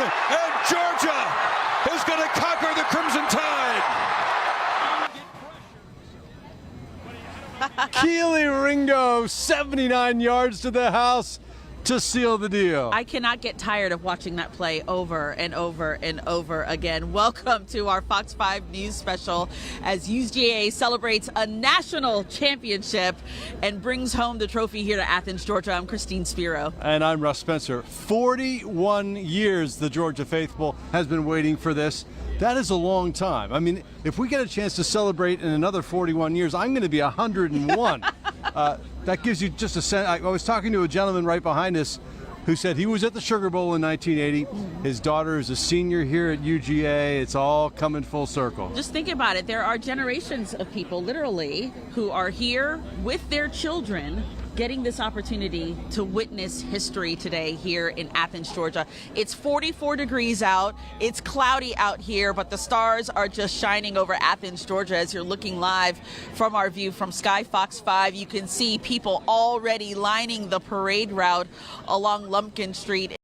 and Georgia is going to conquer the Crimson Tide. Kelee Ringo, 79 yards to the house to seal the deal. I cannot get tired of watching that play over and over and over again. Welcome to our Fox 5 News special as UGA celebrates a national championship and brings home the trophy here to Athens, Georgia. I'm Christine Spiro. And I'm Russ Spencer. 41 years the Georgia faithful has been waiting for this. That is a long time. I mean, if we get a chance to celebrate in another 41 years, I'm going to be 101. That gives you just a sense. I was talking to a gentleman right behind us who said he was at the Sugar Bowl in 1980. His daughter is a senior here at UGA. It's all coming full circle. Just think about it. There are generations of people, literally, who are here with their children getting this opportunity to witness history today here in Athens, Georgia. It's 44 degrees out. It's cloudy out here, but the stars are just shining over Athens, Georgia. As you're looking live from our view from Sky Fox 5, you can see people already lining the parade route along Lumpkin Street.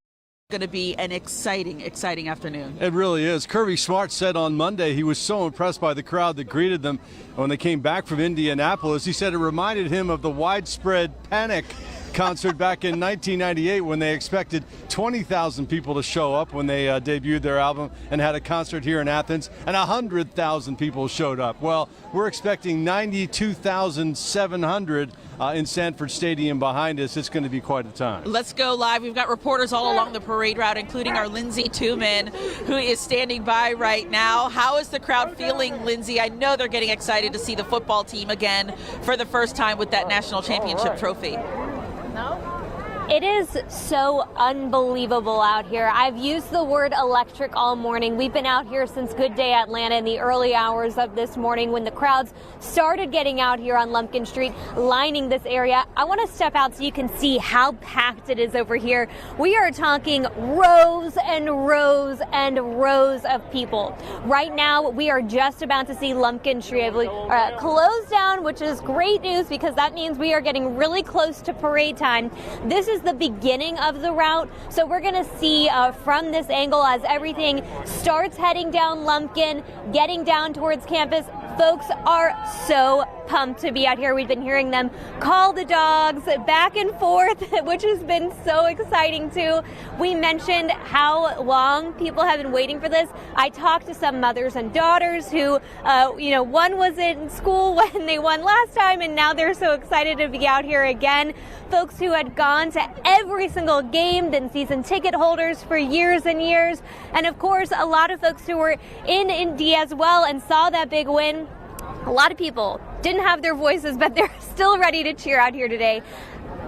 Going to be an exciting afternoon. It really is. Kirby Smart said on Monday he was so impressed by the crowd that greeted them when they came back from Indianapolis. He said it reminded him of the widespread panic concert back in 1998 when they expected 20,000 people to show up when they debuted their album and had a concert here in Athens, and 100,000 people showed up. Well, we're expecting 92,700 in Sanford Stadium behind us. It's going to be quite a time. Let's go live. We've got reporters all along the parade route, including our Lindsay Tooman, who is standing by right now. How is the crowd feeling, Lindsay? I know they're getting excited to see the football team again for the first time with that national championship trophy. It is so unbelievable out here. I've used the word electric all morning. We've been out here since Good Day Atlanta in the early hours of this morning when the crowds started getting out here on Lumpkin Street, lining this area. I want to step out so you can see how packed it is over here. We are talking rows and rows and rows of people. Right now, we are just about to see Lumpkin Street close down, which is great news because that means we are getting really close to parade time. This is the beginning of the route, so we're going to see from this angle as everything starts heading down Lumpkin, getting down towards campus. Folks are so pumped to be out here. We've been hearing them call the dogs back and forth, which has been so exciting too. We mentioned how long people have been waiting for this. I talked to some mothers and daughters who, one was in school when they won last time, and now they're so excited to be out here again. Folks who had gone to every single game, been season ticket holders for years and years, and of course, a lot of folks who were in Indy as well and saw that big win. A lot of people didn't have their voices, but they're still ready to cheer out here today.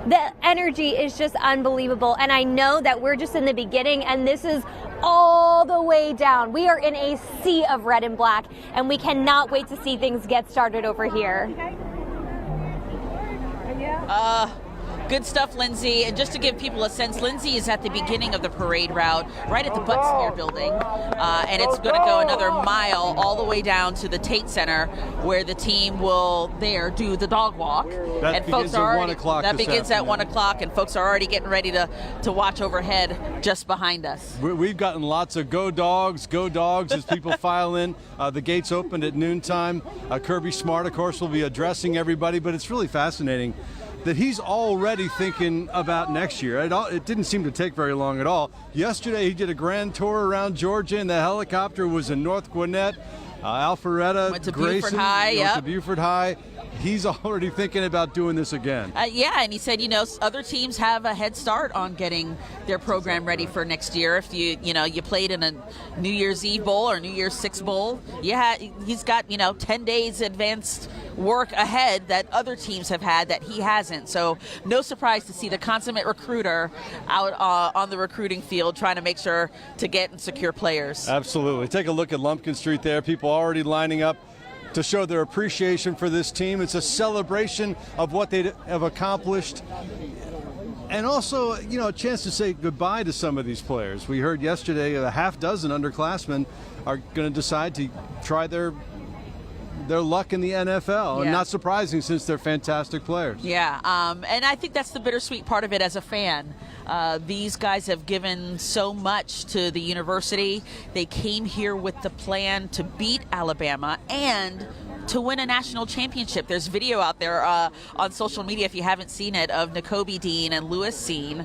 The energy is just unbelievable, and I know that we're just in the beginning, and this is all the way down. We are in a sea of red and black, and we cannot wait to see things get started over here. Good stuff, Lindsay. And just to give people a sense, Lindsay is at the beginning of the parade route, right at the Buttsmeer building. And it's going to go another mile all the way down to the Tate Center, where the team will do the dog walk. That begins at 1 o'clock. That begins at 1 o'clock, and folks are already getting ready to watch overhead just behind us. We've gotten lots of go dogs as people file in. The gates opened at noontime. Kirby Smart, of course, will be addressing everybody, but it's really fascinating that he's already thinking about next year. It didn't seem to take very long at all. Yesterday, he did a grand tour around Georgia, and the helicopter was in North Gwinnett, Alpharetta, went to Grayson, Buford High, went to Buford High. He's already thinking about doing this again. And he said, other teams have a head start on getting their program ready for next year. If you played in a New Year's Eve bowl or New Year's Six bowl, he's got 10 days advanced work ahead that other teams have had that he hasn't. So no surprise to see the consummate recruiter out on the recruiting field trying to make sure to get and secure players. Absolutely. Take a look at Lumpkin Street there. People already lining up to show their appreciation for this team. It's a celebration of what they have accomplished, and also, a chance to say goodbye to some of these players. We heard yesterday a half dozen underclassmen are going to decide to try their luck in the NFL, and not surprising since they're fantastic players. Yeah, and I think that's the bittersweet part of it as a fan. These guys have given so much to the university. They came here with the plan to beat Alabama and to win a national championship. There's video out there on social media, if you haven't seen it, of Nakobe Dean and Lewis Seen,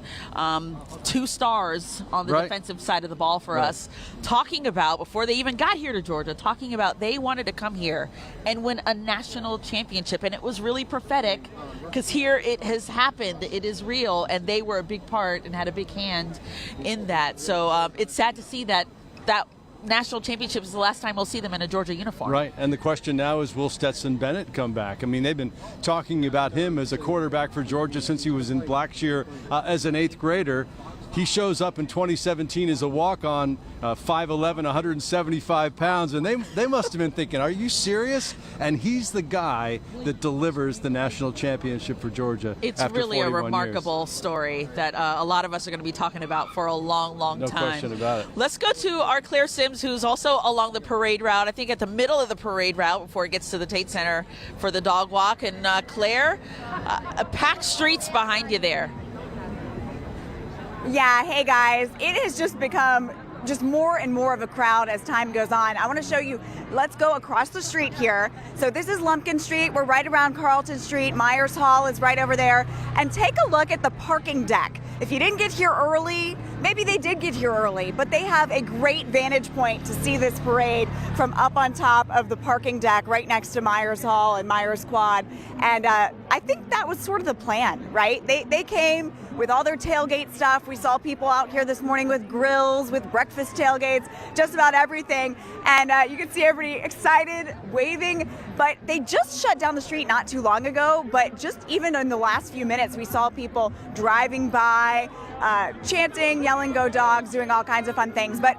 2 stars on the defensive side of the ball for us, talking about, before they even got here to Georgia, talking about they wanted to come here and win a national championship. And it was really prophetic, because here it has happened. It is real, and they were a big part and had a big hand in that. So it's sad to see that national championship is the last time we'll see them in a Georgia uniform. Right, and the question now is, will Stetson Bennett come back? I mean, they've been talking about him as a quarterback for Georgia since he was in Blackshear as an 8th grader. He shows up in 2017 as a walk-on, 5'11", 175 pounds, and they must have been thinking, are you serious? And he's the guy that delivers the national championship for Georgia. It's after really a 41 remarkable years. story that a lot of us are going to be talking about for a long, long time. No question about it. Let's go to our Claire Sims, who's also along the parade route, I think at the middle of the parade route before it gets to the Tate Center for the dog walk. And Claire, packed streets behind you there. Yeah, hey guys, it has just become just more and more of a crowd as time goes on. I want to show you, let's go across the street here. So this is Lumpkin Street, we're right around Carlton Street, Myers Hall is right over there, and take a look at the parking deck. If you didn't get here early, maybe they did get here early, but they have a great vantage point to see this parade from up on top of the parking deck right next to Myers Hall and Myers Quad. And I think that was sort of the plan, right? They came with all their tailgate stuff. We saw people out here this morning with grills, with breakfast tailgates, just about everything. And you can see everybody excited, waving, but they just shut down the street not too long ago. But just even in the last few minutes, we saw people driving by, chanting, yelling, "Go Dogs," doing all kinds of fun things. But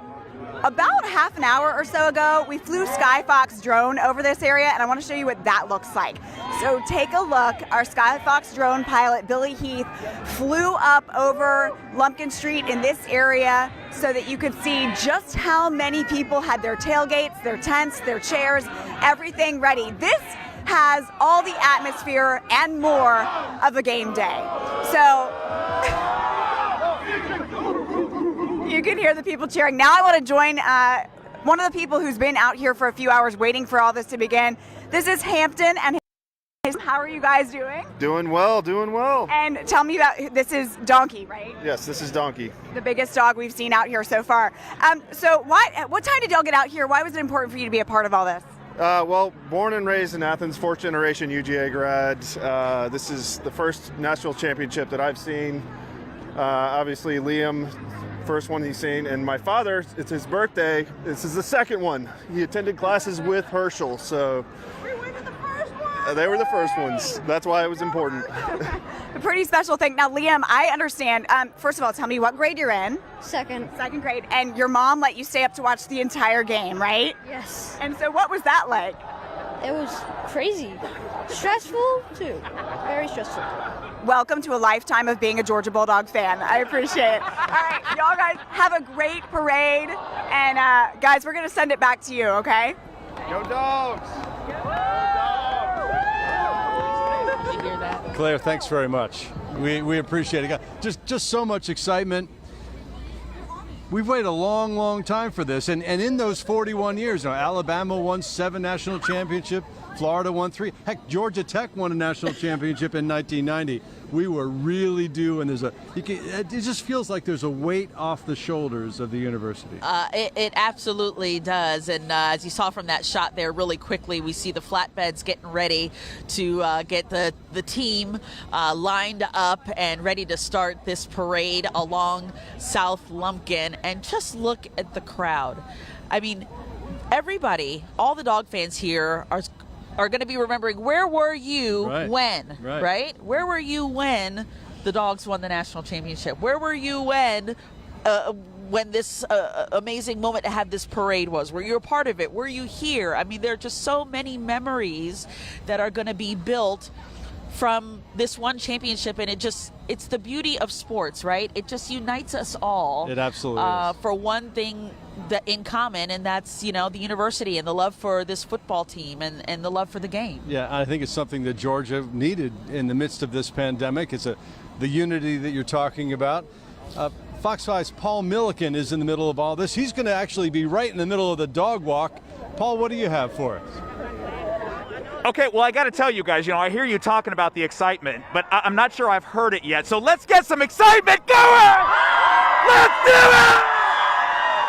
about half an hour or so ago, we flew Skyfox drone over this area, and I want to show you what that looks like. So take a look. Our Skyfox drone pilot, Billy Heath, flew up over Lumpkin Street in this area so that you could see just how many people had their tailgates, their tents, their chairs, everything ready. This has all the atmosphere and more of a game day. So you can hear the people cheering. Now I want to join one of the people who's been out here for a few hours waiting for all this to begin. This is Hampton and how are you guys doing? Doing well, doing well. And tell me about, this is Donkey, right? Yes, this is Donkey. The biggest dog we've seen out here so far. So what time did y'all get out here? Why was it important for you to be a part of all this? Well, born and raised in Athens, 4th generation UGA grad. This is the first national championship that I've seen. Obviously Liam, first one he's seen, and my father, it's his birthday. This is the second one. He attended classes with Herschel, so they were the first ones. That's why it was important. A pretty special thing. Now, Liam, I understand. First of all, tell me what grade you're in. Second. Second grade. And your mom let you stay up to watch the entire game, right? Yes. And so what was that like? It was crazy. Stressful, too. Very stressful. Welcome to a lifetime of being a Georgia Bulldog fan. I appreciate it. All right, y'all guys have a great parade. And guys, we're going to send it back to you, okay? Go Dogs! Claire, thanks very much. We appreciate it. Just so much excitement. We've waited a long, long time for this, and in those 41 years, Alabama won 7 national championships, Florida won 3. Heck, Georgia Tech won a national championship in 1990. We were really due, and it just feels like there's a weight off the shoulders of the university. It absolutely does, and as you saw from that shot there, really quickly, we see the flatbeds getting ready to get the team lined up and ready to start this parade along South Lumpkin. And just look at the crowd. I mean, everybody, all the dog fans here are going to be remembering, where were you when, right? Where were you when the Dogs won the national championship? Where were you when this amazing moment to have this parade was? Were you a part of it? Were you here? I mean, there are just so many memories that are going to be built from this one championship, and it's the beauty of sports, right? It just unites us all. It absolutely is. For one thing that in common, and that's, the university and the love for this football team and the love for the game. Yeah, I think it's something that Georgia needed in the midst of this pandemic. It's the unity that you're talking about. Fox 5's Paul Milliken is in the middle of all this. He's going to actually be right in the middle of the dog walk. Paul, what do you have for us? Okay, well, I got to tell you guys, I hear you talking about the excitement, but I'm not sure I've heard it yet. So let's get some excitement going! Let's do it!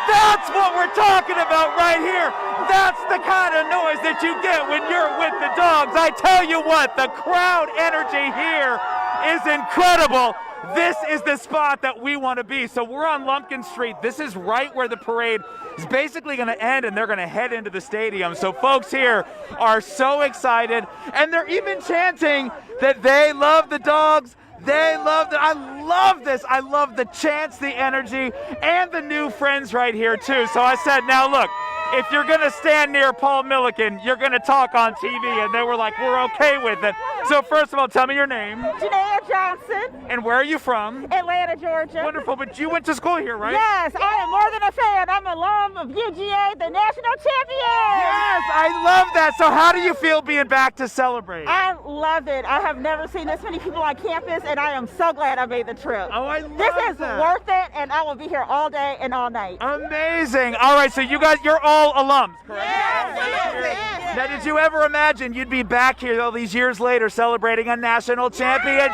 That's what we're talking about right here. That's the kind of noise that you get when you're with the dogs. I tell you what, the crowd energy here is incredible. This is the spot that we want to be. So we're on Lumpkin Street. This is right where the parade is basically going to end, and they're going to head into the stadium. So folks here are so excited, and they're even chanting that they love the dogs. They love it. I love this. I love the chants, the energy, and the new friends right here, too. So I said, now look, if you're going to stand near Paul Milliken, you're going to talk on TV. And they were like, we're okay with it. So first of all, tell me your name. Janaea Johnson. And where are you from? Atlanta, Georgia. Wonderful. But you went to school here, right? Yes, I am more than a fan. I'm an alum of UGA, the national champion. Yes, I love that. So how do you feel being back to celebrate? I love it. I have never seen this many people on campus, and I am so glad I made the trip. Oh, I love This is that. worth it, and I will be here all day and all night. Amazing. All right, so you guys, you're all alums, correct? Yes. Now, did you ever imagine you'd be back here all these years later celebrating a national championship?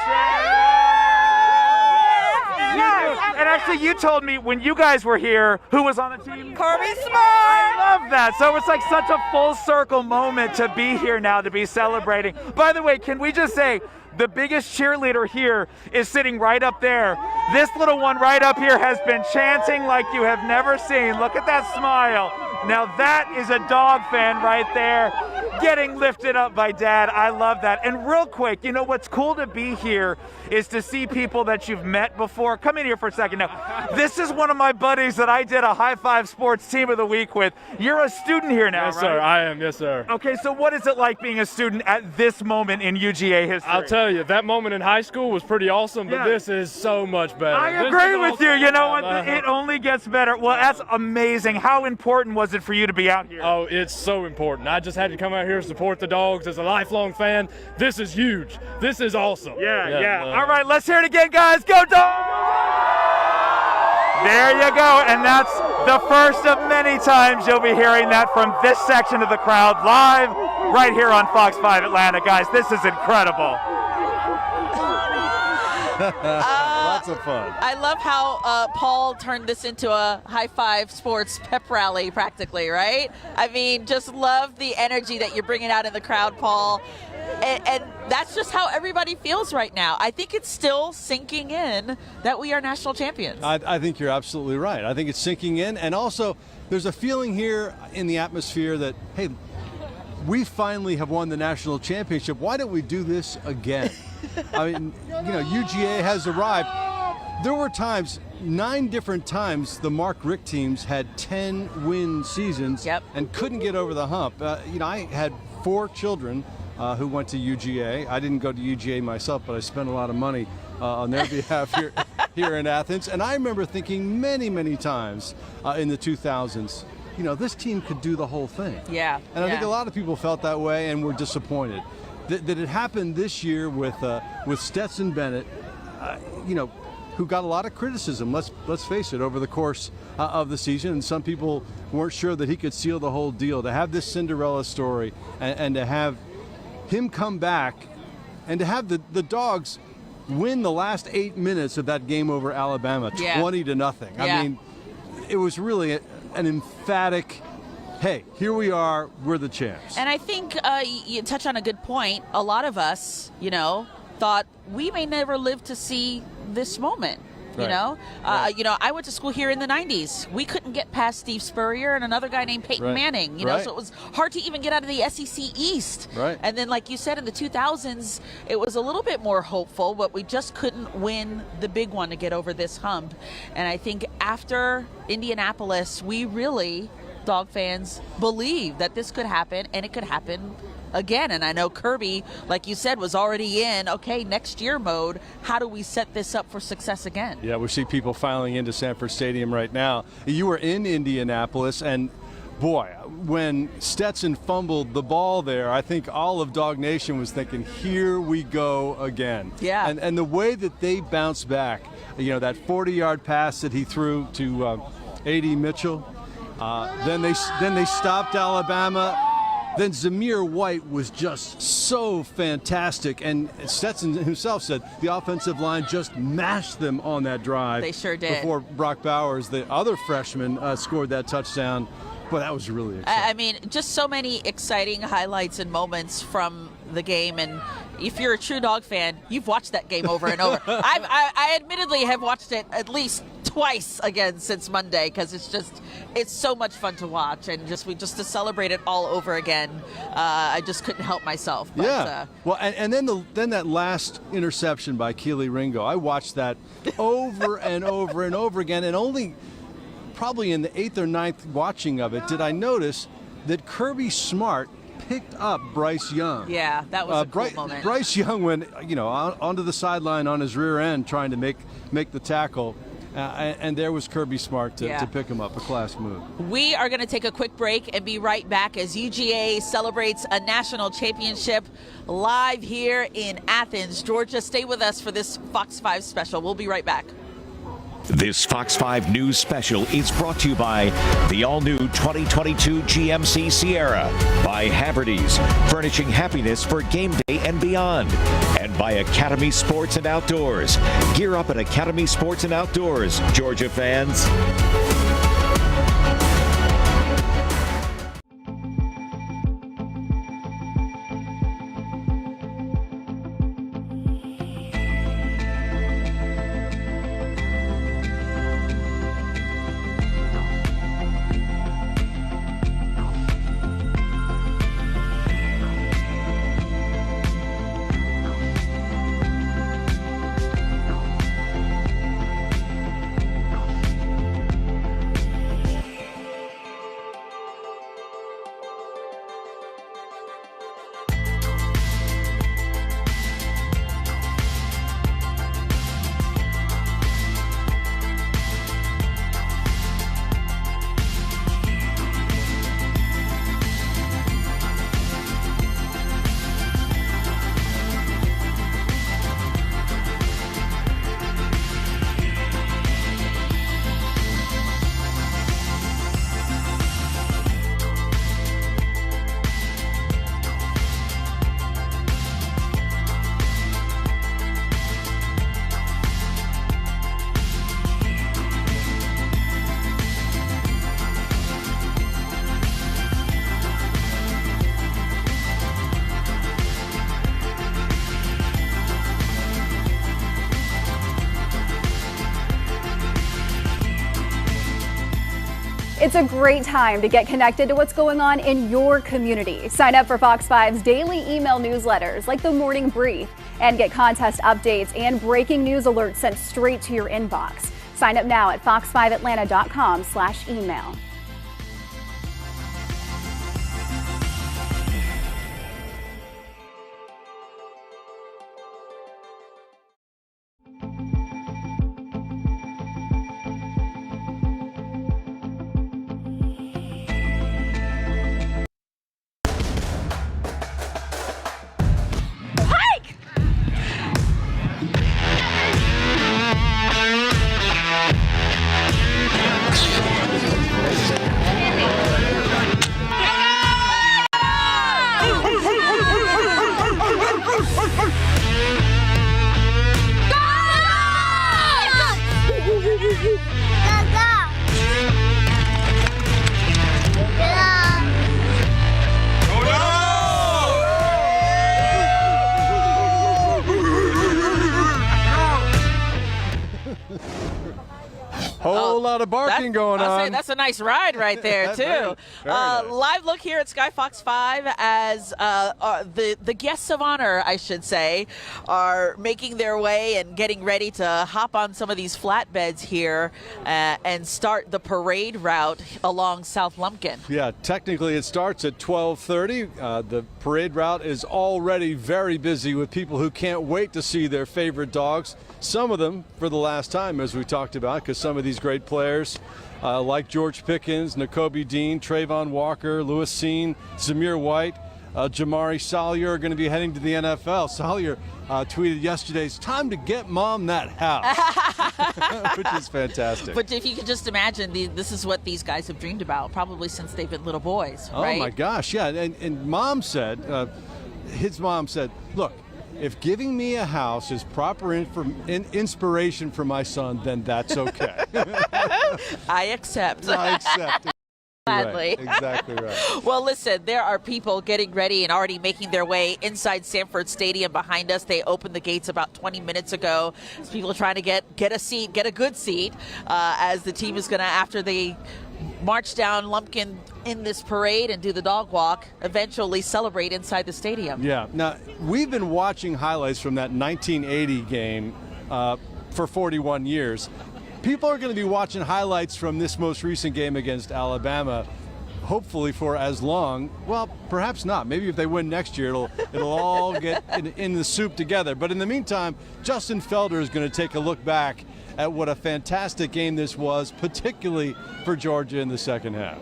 Yes. And actually, you told me when you guys were here, who was on the team? Kirby Smart. I love that. So it's like such a full circle moment to be here now, to be celebrating. By the way, can we just say, the biggest cheerleader here is sitting right up there. This little one right up here has been chanting like you have never seen. Look at that smile. Now that is a dog fan right there, getting lifted up by Dad. I love that. And real quick, what's cool to be here is to see people that you've met before. Come in here for a second. Now, this is one of my buddies that I did a High Five Sports Team of the Week with. You're a student here now, Yes, right? sir. I am. Yes, sir. Okay, so what is it like being a student at this moment in UGA history? I'll tell you, that moment in high school was pretty awesome, but Yeah. this is so much better. I This agree is with you. awesome. You know what? It only gets better. Well, that's amazing. How important was it for you to be out here? Oh, it's so important. I just had to come out here and support the dogs as a lifelong fan. This is huge. This is awesome. Yeah. All right, let's hear it again, guys. Go dogs! There you go. And that's the first of many times you'll be hearing that from this section of the crowd live right here on Fox 5 Atlanta. Guys, this is incredible. Lots of fun. I love how Paul turned this into a High Five Sports pep rally practically, right? I mean, just love the energy that you're bringing out in the crowd, Paul. And that's just how everybody feels right now. I think it's still sinking in that we are national champions. I think you're absolutely right. I think it's sinking in. And also, there's a feeling here in the atmosphere that, hey, we finally have won the national championship. Why don't we do this again? I mean, UGA has arrived. There were times, 9 different times, the Mark Richt teams had 10-win seasons and couldn't get over the hump. I had 4 children who went to UGA. I didn't go to UGA myself, but I spent a lot of money on their behalf here in Athens. And I remember thinking many, many times in the 2000s, this team could do the whole thing. Yeah. And I think a lot of people felt that way and were disappointed. That it happened this year with Stetson Bennett, who got a lot of criticism, let's face it, over the course of the season. And some people weren't sure that he could seal the whole deal. To have this Cinderella story and to have him come back and to have the dogs win the last 8 minutes of that game over Alabama, 20-0. Yeah. I mean, it was really an emphatic, hey, here we are, we're the champs. And I think you touch on a good point. A lot of us, thought we may never live to see this moment. I went to school here in the 90s. We couldn't get past Steve Spurrier and another guy named Peyton Manning, so it was hard to even get out of the SEC East. Right. And then, like you said, in the 2000s, it was a little bit more hopeful, but we just couldn't win the big one to get over this hump. And I think after Indianapolis, we really, dog fans, believe that this could happen, and it could happen again. And I know Kirby, like you said, was already in, okay, next year mode. How do we set this up for success again? Yeah, we see people filing into Sanford Stadium right now. You were in Indianapolis, and boy, when Stetson fumbled the ball there, I think all of Dog Nation was thinking, here we go again. Yeah. And the way that they bounced back, that 40-yard pass that he threw to A.D. Mitchell, then they stopped Alabama. Then Zamir White was just so fantastic, and Stetson himself said the offensive line just mashed them on that drive. They sure did. Before Brock Bowers, the other freshman, scored that touchdown. Boy, that was really exciting. I mean, just so many exciting highlights and moments from the game. And if you're a true Dog fan, you've watched that game over and over. I admittedly have watched it at least twice again since Monday, because it's so much fun to watch, and just to celebrate it all over again. I just couldn't help myself. But, yeah. Well, and then that last interception by Kelee Ringo, I watched that over and over and over again, and only probably in the 8th or 9th watching of it did I notice that Kirby Smart picked up Bryce Young. Yeah, that was a cool moment. Bryce Young went, onto the sideline on his rear end trying to make the tackle. And there was Kirby Smart to pick him up, a class move. We are going to take a quick break and be right back as UGA celebrates a national championship live here in Athens, Georgia. Stay with us for this Fox 5 special. We'll be right back. This Fox 5 News special is brought to you by the all-new 2022 GMC Sierra, by Haverty's, furnishing happiness for game day and beyond, and by Academy Sports and Outdoors. Gear up at Academy Sports and Outdoors, Georgia fans. It's a great time to get connected to what's going on in your community. Sign up for Fox 5's daily email newsletters like the Morning Brief and get contest updates and breaking news alerts sent straight to your inbox. Sign up now at fox5atlanta.com/email. Whole lot of barking going on. I'll say that's a nice ride right there, too. Very nice. Live look here at Sky Fox 5 as the guests of honor, I should say, are making their way and getting ready to hop on some of these flatbeds here and start the parade route along South Lumpkin. Yeah, technically it starts at 12:30. The parade route is already very busy with people who can't wait to see their favorite dogs. Some of them for the last time, as we talked about, because some of these great players players like George Pickens, Nakobe Dean, Trayvon Walker, Lewis Seen, Zamir White, Jamari Salyer are going to be heading to the NFL. Salyer tweeted yesterday, "It's time to get mom that house," which is fantastic. But if you could just imagine, this is what these guys have dreamed about probably since they've been little boys, right? Oh my gosh, yeah. And mom said, his mom said, "Look, if giving me a house is proper inspiration for my son, then that's okay." I accept. I accept. Gladly. Right. Exactly right. Well, listen, there are people getting ready and already making their way inside Sanford Stadium behind us. They opened the gates about 20 minutes ago. There's people trying to get a seat, get a good seat, as the team is going to, after they march down Lumpkin in this parade and do the dog walk, eventually celebrate inside the stadium. Yeah. Now, we've been watching highlights from that 1980 game for 41 years. People are going to be watching highlights from this most recent game against Alabama, hopefully for as long. Well, perhaps not. Maybe if they win next year, it'll all get in the soup together. But in the meantime, Justin Felder is going to take a look back at what a fantastic game this was, particularly for Georgia in the second half.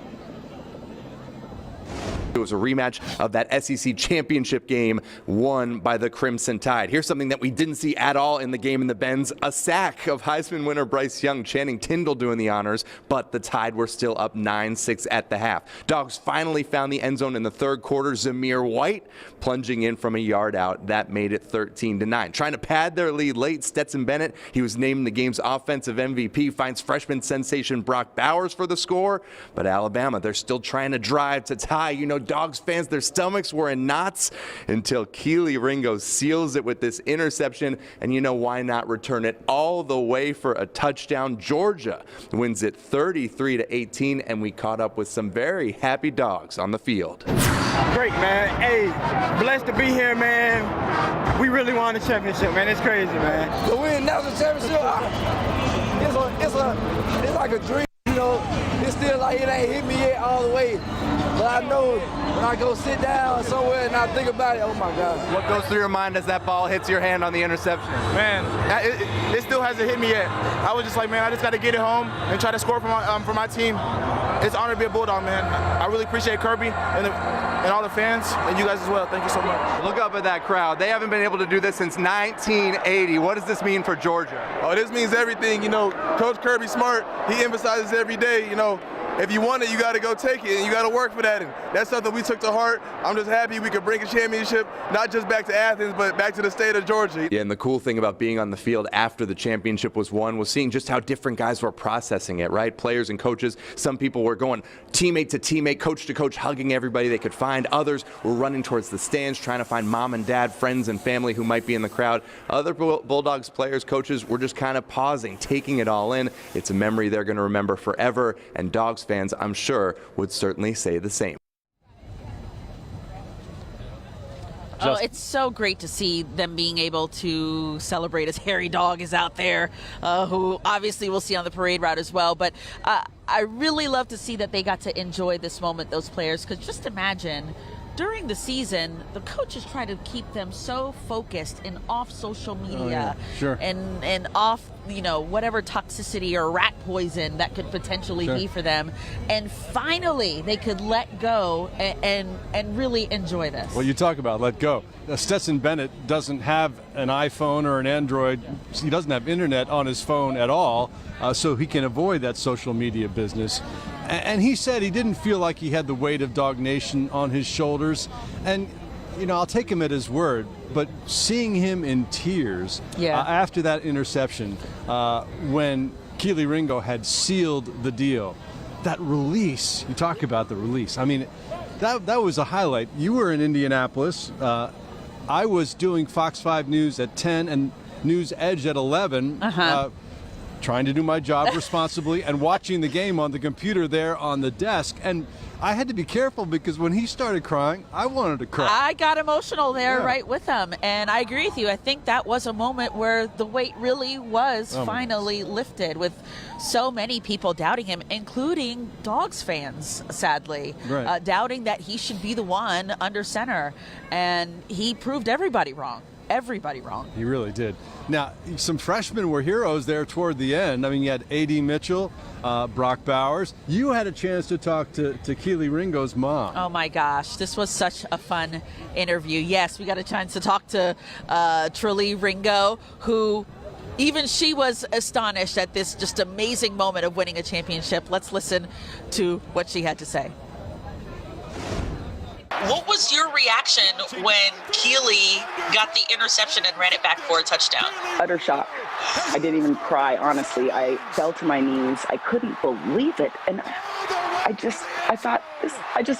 It was a rematch of that SEC championship game won by the Crimson Tide. Here's something that we didn't see at all in the game in the Benz, a sack of Heisman winner Bryce Young, Channing Tindall doing the honors, but the Tide were still up 9-6 at the half. Dogs finally found the end zone in the third quarter. Zamir White plunging in from a yard out. That made it 13-9. Trying to pad their lead late, Stetson Bennett, he was named the game's offensive MVP, finds freshman sensation Brock Bowers for the score, but Alabama, they're still trying to drive to tie. You know, Dogs fans, their stomachs were in knots until Kelee Ringo seals it with this interception, and you know why not return it all the way for a touchdown. Georgia wins it 33-18, and we caught up with some very happy Dogs on the field. Great, man. Hey, blessed to be here, man. We really won the championship, man. It's crazy, man. To win national championship, it's like a dream. You know, it's still like it ain't hit me yet all the way. But I know when I go sit down somewhere and I think about it, oh my gosh. What goes through your mind as that ball hits your hand on the interception? Man, it still hasn't hit me yet. I was just like, man, I just got to get it home and try to score for my team. It's an honor to be a Bulldog, man. I really appreciate Kirby and all the fans and you guys as well. Thank you so much. Look up at that crowd. They haven't been able to do this since 1980. What does this mean for Georgia? Oh, this means everything. You know, Coach Kirby Smart, he emphasizes every day, you know, if you want it, you got to go take it, and you got to work for that. And that's something we took to heart. I'm just happy we could bring a championship, not just back to Athens, but back to the state of Georgia. Yeah, and the cool thing about being on the field after the championship was won was seeing just how different guys were processing it, right? Players and coaches. Some people were going teammate to teammate, coach to coach, hugging everybody they could find. Others were running towards the stands, trying to find mom and dad, friends and family who might be in the crowd. Other Bulldogs players, coaches were just kind of pausing, taking it all in. It's a memory they're going to remember forever, and Dogs fans, I'm sure, would certainly say the same. Oh, it's so great to see them being able to celebrate as Harry Dog is out there, who obviously we'll see on the parade route as well. But I really love to see that they got to enjoy this moment, those players, because just imagine during the season, the coaches try to keep them so focused and off social media and off, you know, whatever toxicity or rat poison that could potentially be for them. And finally, they could let go and really enjoy this. Well, you talk about let go. Stetson Bennett doesn't have an iPhone or an Android. He doesn't have internet on his phone at all, so he can avoid that social media business. And he said he didn't feel like he had the weight of Dog Nation on his shoulders. And, you know, I'll take him at his word, but seeing him in tears after that interception, when Kelee Ringo had sealed the deal, that release, you talk about the release. I mean, that was a highlight. You were in Indianapolis. I was doing Fox 5 News at 10 and News Edge at 11. Trying to do my job responsibly and watching the game on the computer there on the desk. And I had to be careful because when he started crying, I wanted to cry. I got emotional there right with him. And I agree with you. I think that was a moment where the weight really was finally lifted, with so many people doubting him, including Dogs fans, sadly, doubting that he should be the one under center. And he proved everybody wrong. everybody wrong. He really did. Now, some freshmen were heroes there toward the end. I mean, you had A.D. Mitchell, Brock Bowers. You had a chance to talk to Kelee Ringo's mom. Oh my gosh, this was such a fun interview. Yes, we got a chance to talk to Kelee Ringo, who even she was astonished at this just amazing moment of winning a championship. Let's listen to what she had to say. What was your reaction when Kelee got the interception and ran it back for a touchdown? Utter shock. I didn't even cry, honestly. I fell to my knees. I couldn't believe it. And I just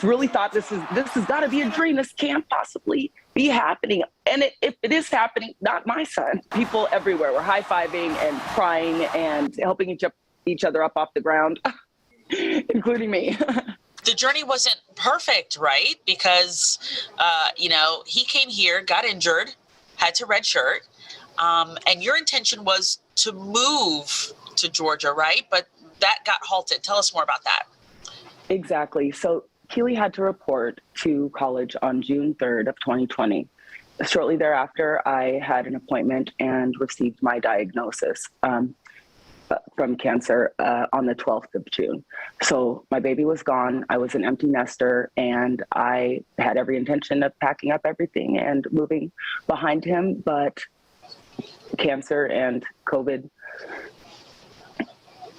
really thought this has got to be a dream. This can't possibly be happening. And if it is happening, not my son. People everywhere were high-fiving and crying and helping each other up off the ground, including me. The journey wasn't perfect, right? Because, he came here, got injured, had to redshirt, and your intention was to move to Georgia, right? But that got halted. Tell us more about that. Exactly. So Kelee had to report to college on June 3rd of 2020. Shortly thereafter, I had an appointment and received my diagnosis from cancer on the 12th of June. So my baby was gone. I was an empty nester, and I had every intention of packing up everything and moving behind him. But cancer and COVID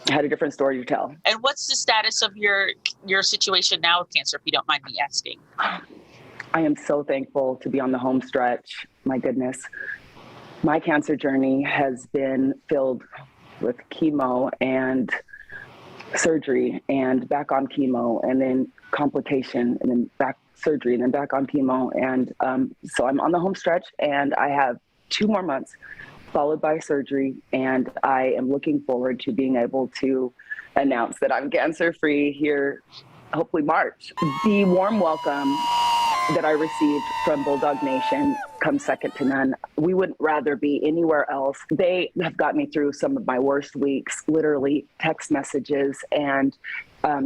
had a different story to tell. And what's the status of your situation now with cancer, if you don't mind me asking? I am so thankful to be on the home stretch. My goodness. My cancer journey has been filled with chemo and surgery and back on chemo and then complication and then back surgery and then back on chemo. And so I'm on the home stretch, and I have 2 more months followed by surgery. And I am looking forward to being able to announce that I'm cancer-free here, hopefully March. The warm welcome that I received from Bulldog Nation comes second to none. We wouldn't rather be anywhere else. They have got me through some of my worst weeks, literally text messages and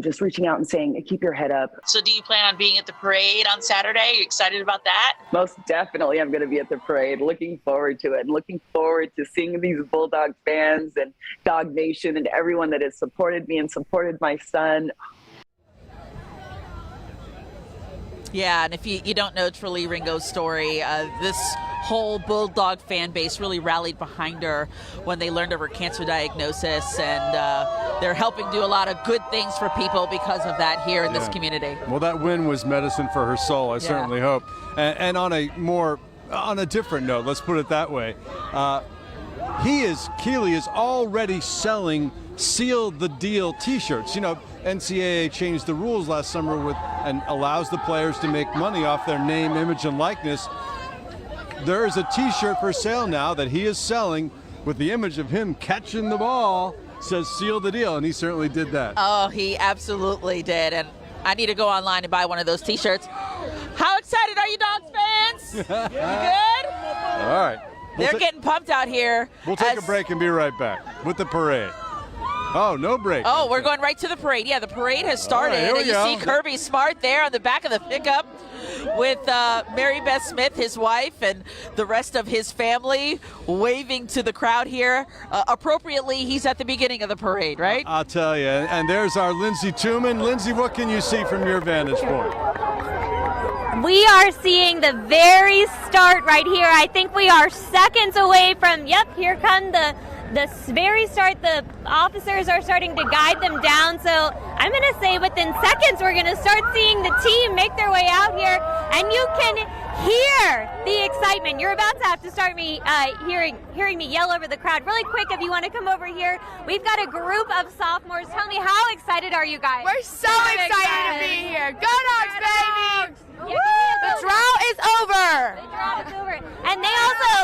just reaching out and saying, keep your head up. So do you plan on being at the parade on Saturday? Are you excited about that? Most definitely I'm going to be at the parade. Looking forward to it, and looking forward to seeing these Bulldog fans and Dog Nation and everyone that has supported me and supported my son. Yeah, and if you don't know Kelee Ringo's story, this whole Bulldog fan base really rallied behind her when they learned of her cancer diagnosis, and they're helping do a lot of good things for people because of that here in this community. Well, that win was medicine for her soul, I certainly hope. And on a different note, let's put it that way, Kelee is already selling Seal the Deal t-shirts. You know, NCAA changed the rules last summer and allows the players to make money off their name, image, and likeness. There is a t-shirt for sale now that he is selling with the image of him catching the ball. Says Seal the Deal, and he certainly did that. Oh, he absolutely did, and I need to go online and buy one of those t-shirts. How excited are you, Dogs fans? You good? All right. They're getting pumped out here. We'll take a break and be right back with the parade. Oh, no break. Oh, we're going right to the parade. Yeah, the parade has started. Right, and you see Kirby Smart there on the back of the pickup with Mary Beth Smith, his wife, and the rest of his family waving to the crowd here. Appropriately, he's at the beginning of the parade, right? I'll tell you. And there's our Lindsay Tuman. Lindsay, what can you see from your vantage point? We are seeing the very start right here. I think we are seconds away from, here come the very start. The officers are starting to guide them down. So I'm going to say within seconds we're going to start seeing the team make their way out here. And you can hear the excitement. You're about to have to start hearing me yell over the crowd. Really quick, if you want to come over here. We've got a group of sophomores. Tell me, how excited are you guys? We're so excited to be here. Go Dogs, baby! The drought is over. The drought is over. And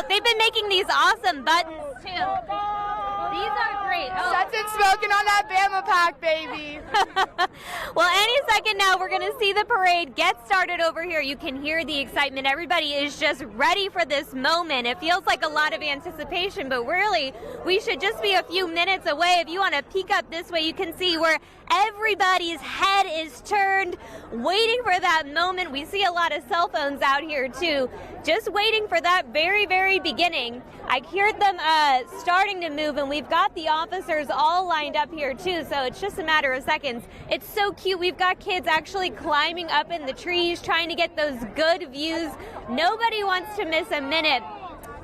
they've been making these awesome buttons too. These are great. Stetson's smoking on that Bama pack, baby. Well, any second now, we're going to see the parade get started over here. You can hear the excitement. Everybody is just ready for this moment. It feels like a lot of anticipation, but really, we should just be a few minutes away. If you want to peek up this way, you can see where everybody's head is turned, waiting for that moment. We see a lot of cell phones out here, too, just waiting for that very, very beginning. I heard them starting to move, and we've got the officers all lined up here, too, so it's just a matter of seconds. It's so cute. We've got kids actually climbing up in the trees, trying to get those good views. Nobody wants to miss a minute.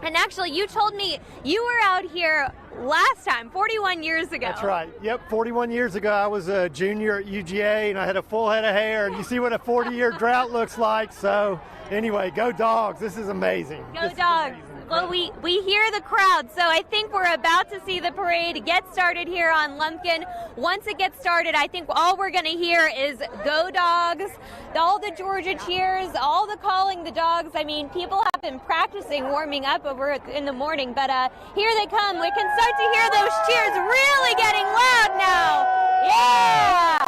And actually, you told me you were out here last time, 41 years ago. That's right. Yep, 41 years ago, I was a junior at UGA, and I had a full head of hair, and you see what a 40-year drought looks like. So anyway, go Dogs. This is amazing. Go Dogs. Well, we hear the crowd, so I think we're about to see the parade get started here on Lumpkin. Once it gets started, I think all we're going to hear is Go Dogs, all the Georgia cheers, all the calling the dogs. I mean, people have been practicing warming up over in the morning, but here they come. We can start to hear those cheers really getting loud now. Yeah!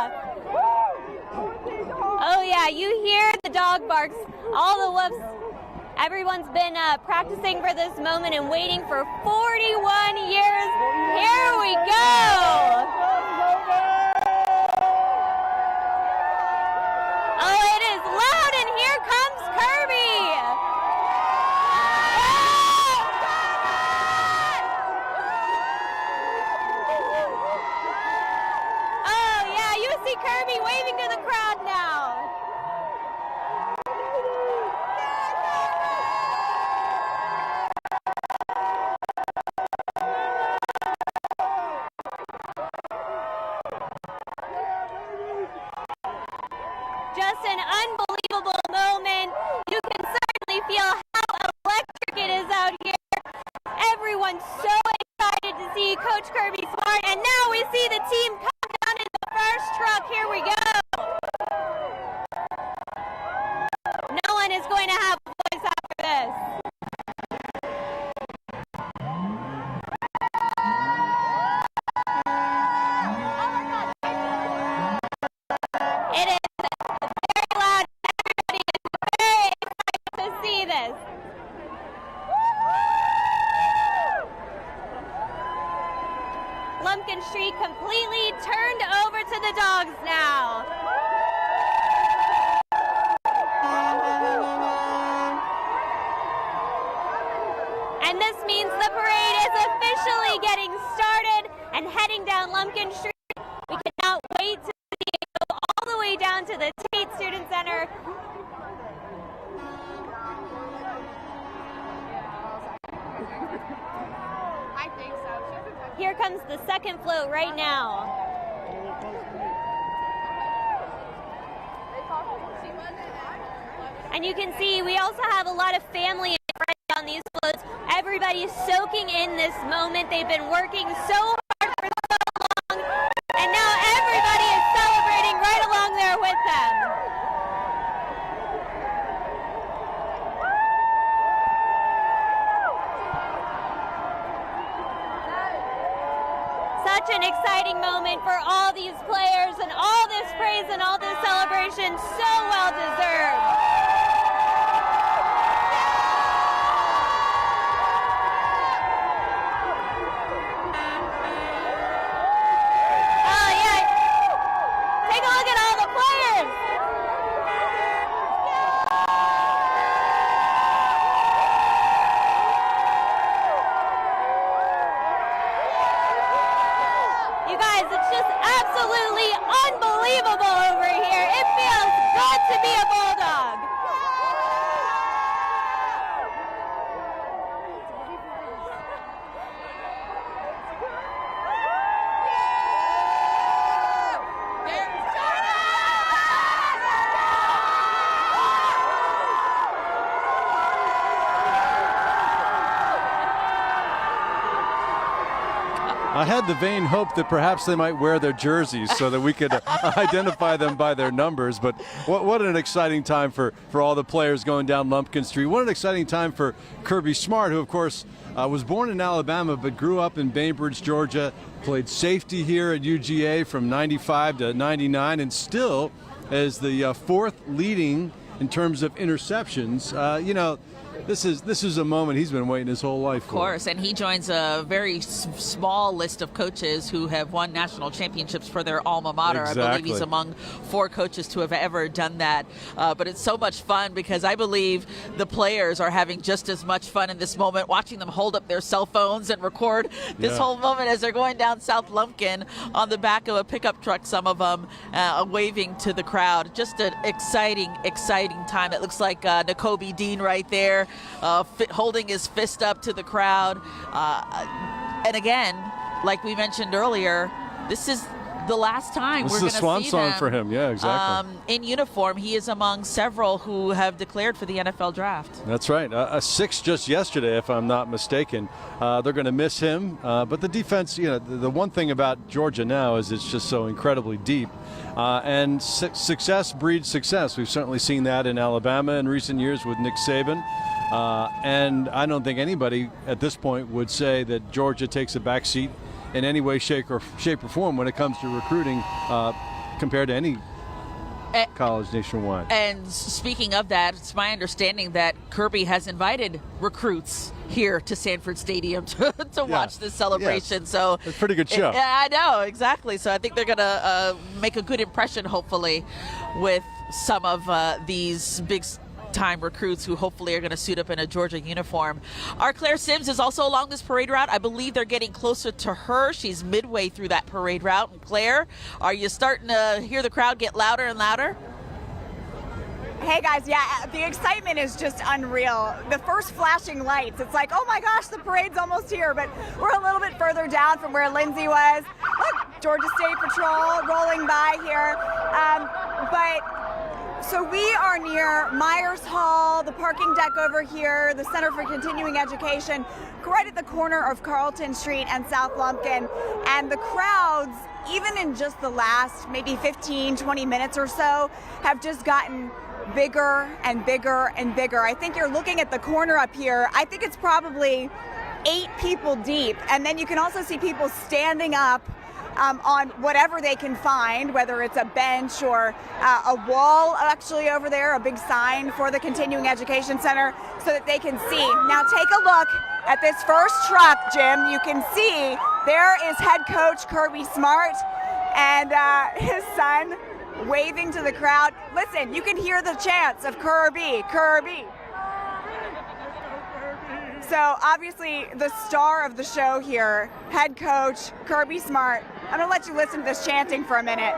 Oh, yeah, you hear the dog barks, all the whoops. Everyone's been practicing for this moment and waiting for 41 years. Here we go. Oh, it is loud, and here comes Kirby. Oh, yeah, you see Kirby waving to the crowd now. Just an unbelievable moment. You can certainly feel how electric it is out here. Everyone's so excited to see Coach Kirby Smart, and now we see the team come down in the first truck. Here we go. No one is going to have a voice after this. It is very loud. Everybody is very excited to see this. Lumpkin Street completely turned over to the dogs now. And this means the parade is officially getting started and heading down Lumpkin Street. We cannot wait to see it go all the way down to the Tate Student Center. I think so. Here comes the second float right now. And you can see we also have a lot of family and friends on these floats. Everybody's soaking in this moment. They've been working so hard for so long, and now everybody is celebrating right along there with them. Such an exciting moment for all these players, and all this praise and all this celebration, so well deserved. Oh yeah, take a look at all the players. You guys, it's just absolutely unbelievable over here. It feels good to be a Bulldog. I had the vain hope that perhaps they might wear their jerseys so that we could identify them by their numbers. But what an exciting time for all the players going down Lumpkin Street. What an exciting time for Kirby Smart, who, of course, was born in Alabama but grew up in Bainbridge, Georgia, played safety here at UGA from 95 to 99, and still as the fourth leading in terms of interceptions. This is a moment he's been waiting his whole life for. Of course, and he joins a very small list of coaches who have won national championships for their alma mater. Exactly. I believe he's among 4 coaches to have ever done that. But it's so much fun because I believe the players are having just as much fun in this moment, watching them hold up their cell phones and record this whole moment as they're going down South Lumpkin on the back of a pickup truck, some of them waving to the crowd. Just an exciting time. It looks like Nakobe Dean right there. Holding his fist up to the crowd. And again, like we mentioned earlier, this is the last time we're going to see them. This is a swan song for him. Yeah, exactly. In uniform. He is among several who have declared for the NFL draft. That's right. A 6 just yesterday, if I'm not mistaken. They're going to miss him. But the defense, the one thing about Georgia now is it's just so incredibly deep. And success breeds success. We've certainly seen that in Alabama in recent years with Nick Saban. And I don't think anybody at this point would say that Georgia takes a back seat in any way, shape, or form when it comes to recruiting compared to any college nationwide. And speaking of that, it's my understanding that Kirby has invited recruits here to Sanford Stadium to watch this celebration. Yes. So it's a pretty good show. Yeah, I know, exactly. So I think they're going to make a good impression, hopefully, with some of these big-time recruits who hopefully are going to suit up in a Georgia uniform. Our Claire Sims is also along this parade route. I believe they're getting closer to her. She's midway through that parade route. And Claire, are you starting to hear the crowd get louder and louder? Hey guys, yeah, the excitement is just unreal. The first flashing lights, it's like, oh my gosh, the parade's almost here, but we're a little bit further down from where Lindsay was. Look, Georgia State Patrol rolling by here. So we are near Myers Hall, the parking deck over here, the Center for Continuing Education, right at the corner of Carlton Street and South Lumpkin. And the crowds, even in just the last maybe 15, 20 minutes or so, have just gotten bigger and bigger and bigger. I think you're looking at the corner up here. I think it's probably 8 people deep. And then you can also see people standing up on whatever they can find, whether it's a bench or a wall actually over there, a big sign for the Continuing Education Center so that they can see. Now take a look at this first truck, Jim. You can see there is head coach Kirby Smart and his son waving to the crowd. Listen, you can hear the chants of Kirby, Kirby. So obviously the star of the show here, head coach Kirby Smart. I'm gonna let you listen to this chanting for a minute.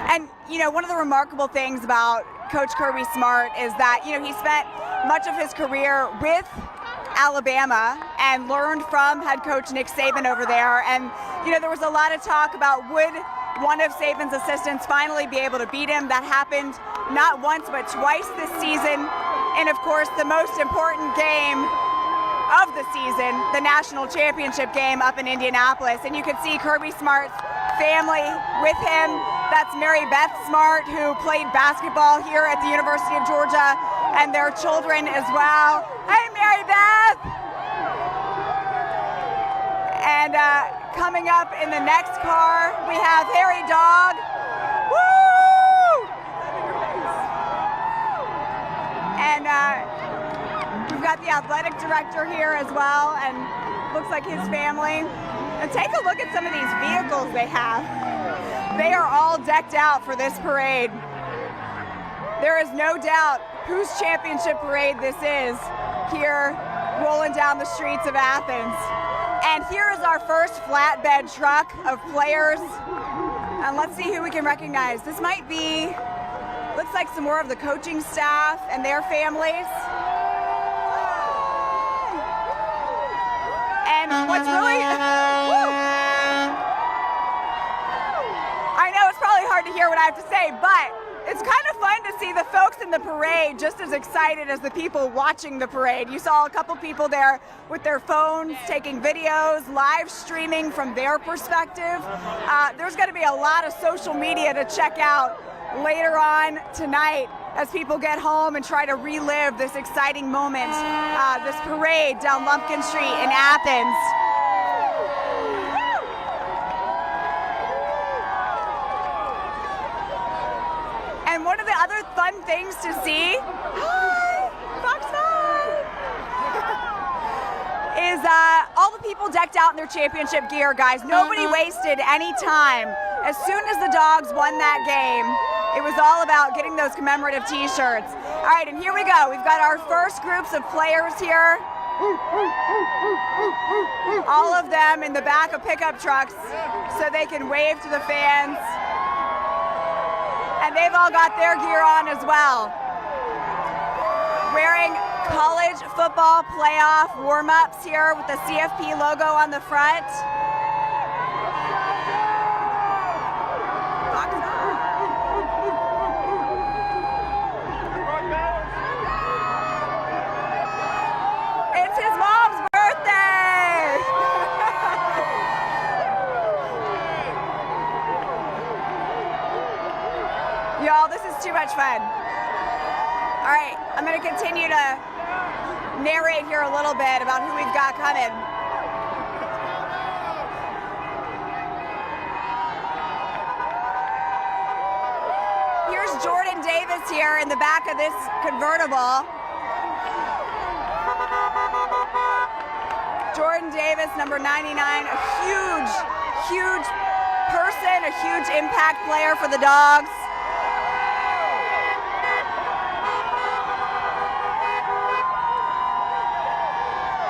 And one of the remarkable things about Coach Kirby Smart is that, he spent much of his career with Alabama and learned from head coach Nick Saban over there. And, there was a lot of talk about would one of Saban's assistants finally be able to beat him. That happened not once but twice this season. And of course, the most important game of the season, the national championship game up in Indianapolis. And you can see Kirby Smart's family with him. That's Mary Beth Smart, who played basketball here at the University of Georgia, and their children as well. Hey, Mary Beth! And coming up in the next car, we have Harry Dog. Woo! And we've got the athletic director here as well, and looks like his family. And take a look at some of these vehicles they have. They are all decked out for this parade. There is no doubt whose championship parade this is here rolling down the streets of Athens. And here is our first flatbed truck of players. And let's see who we can recognize. This might be, looks like some more of the coaching staff and their families. And what's really, I know it's probably hard to hear what I have to say, but it's kind of fun to see the folks in the parade just as excited as the people watching the parade. You saw a couple people there with their phones taking videos, live streaming from their perspective. There's going to be a lot of social media to check out later on tonight. as people get home and try to relive this exciting moment, this parade down Lumpkin Street in Athens. And one of the other fun things to see, is all the people decked out in their championship gear, guys. Nobody wasted any time. As soon as the Dogs won that game, it was all about getting those commemorative t-shirts. All right, and here we go. We've got our first groups of players here. All of them in the back of pickup trucks so they can wave to the fans. And they've all got their gear on as well. Wearing college football playoff warm-ups here with the CFP logo on the front. It's his mom's birthday! Y'all, this is too much fun. All right, I'm going to continue to narrate here a little bit about who we've got coming. Here's Jordan Davis here in the back of this convertible. Jordan Davis, number 99, a huge, huge person, a huge impact player for the Dogs.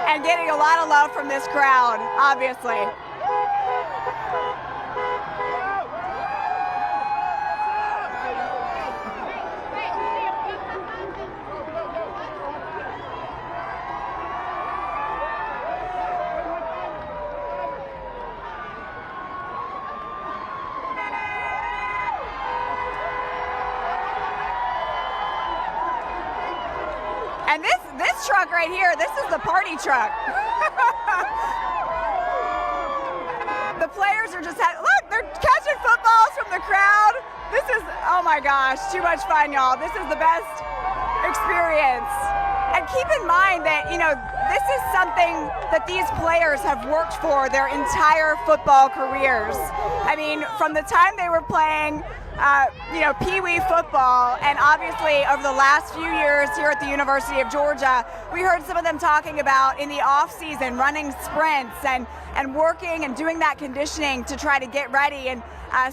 And getting a lot of love from this crowd, obviously. And this truck right here, this is the party truck. The players are just, look, they're catching footballs from the crowd. This is, oh my gosh, too much fun, y'all. This is the best experience. And keep in mind that, you know, this is something that these players have worked for their entire football careers. I mean, from the time they were playing Pee-wee football, and obviously over the last few years here at the University of Georgia, we heard some of them talking about in the off season running sprints and working and doing that conditioning to try to get ready. And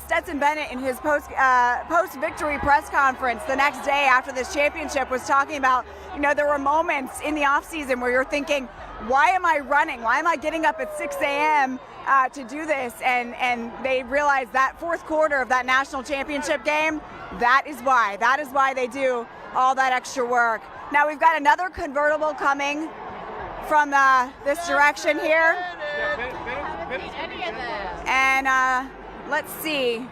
Stetson Bennett in his post-victory press conference the next day after this championship was talking about, you know, there were moments in the off season where you're thinking, why am I running? Why am I getting up at 6 a.m. To do this? And they realized that fourth quarter of that national championship game, that is why they do all that extra work. Now we've got another convertible coming from this direction here. And let's see.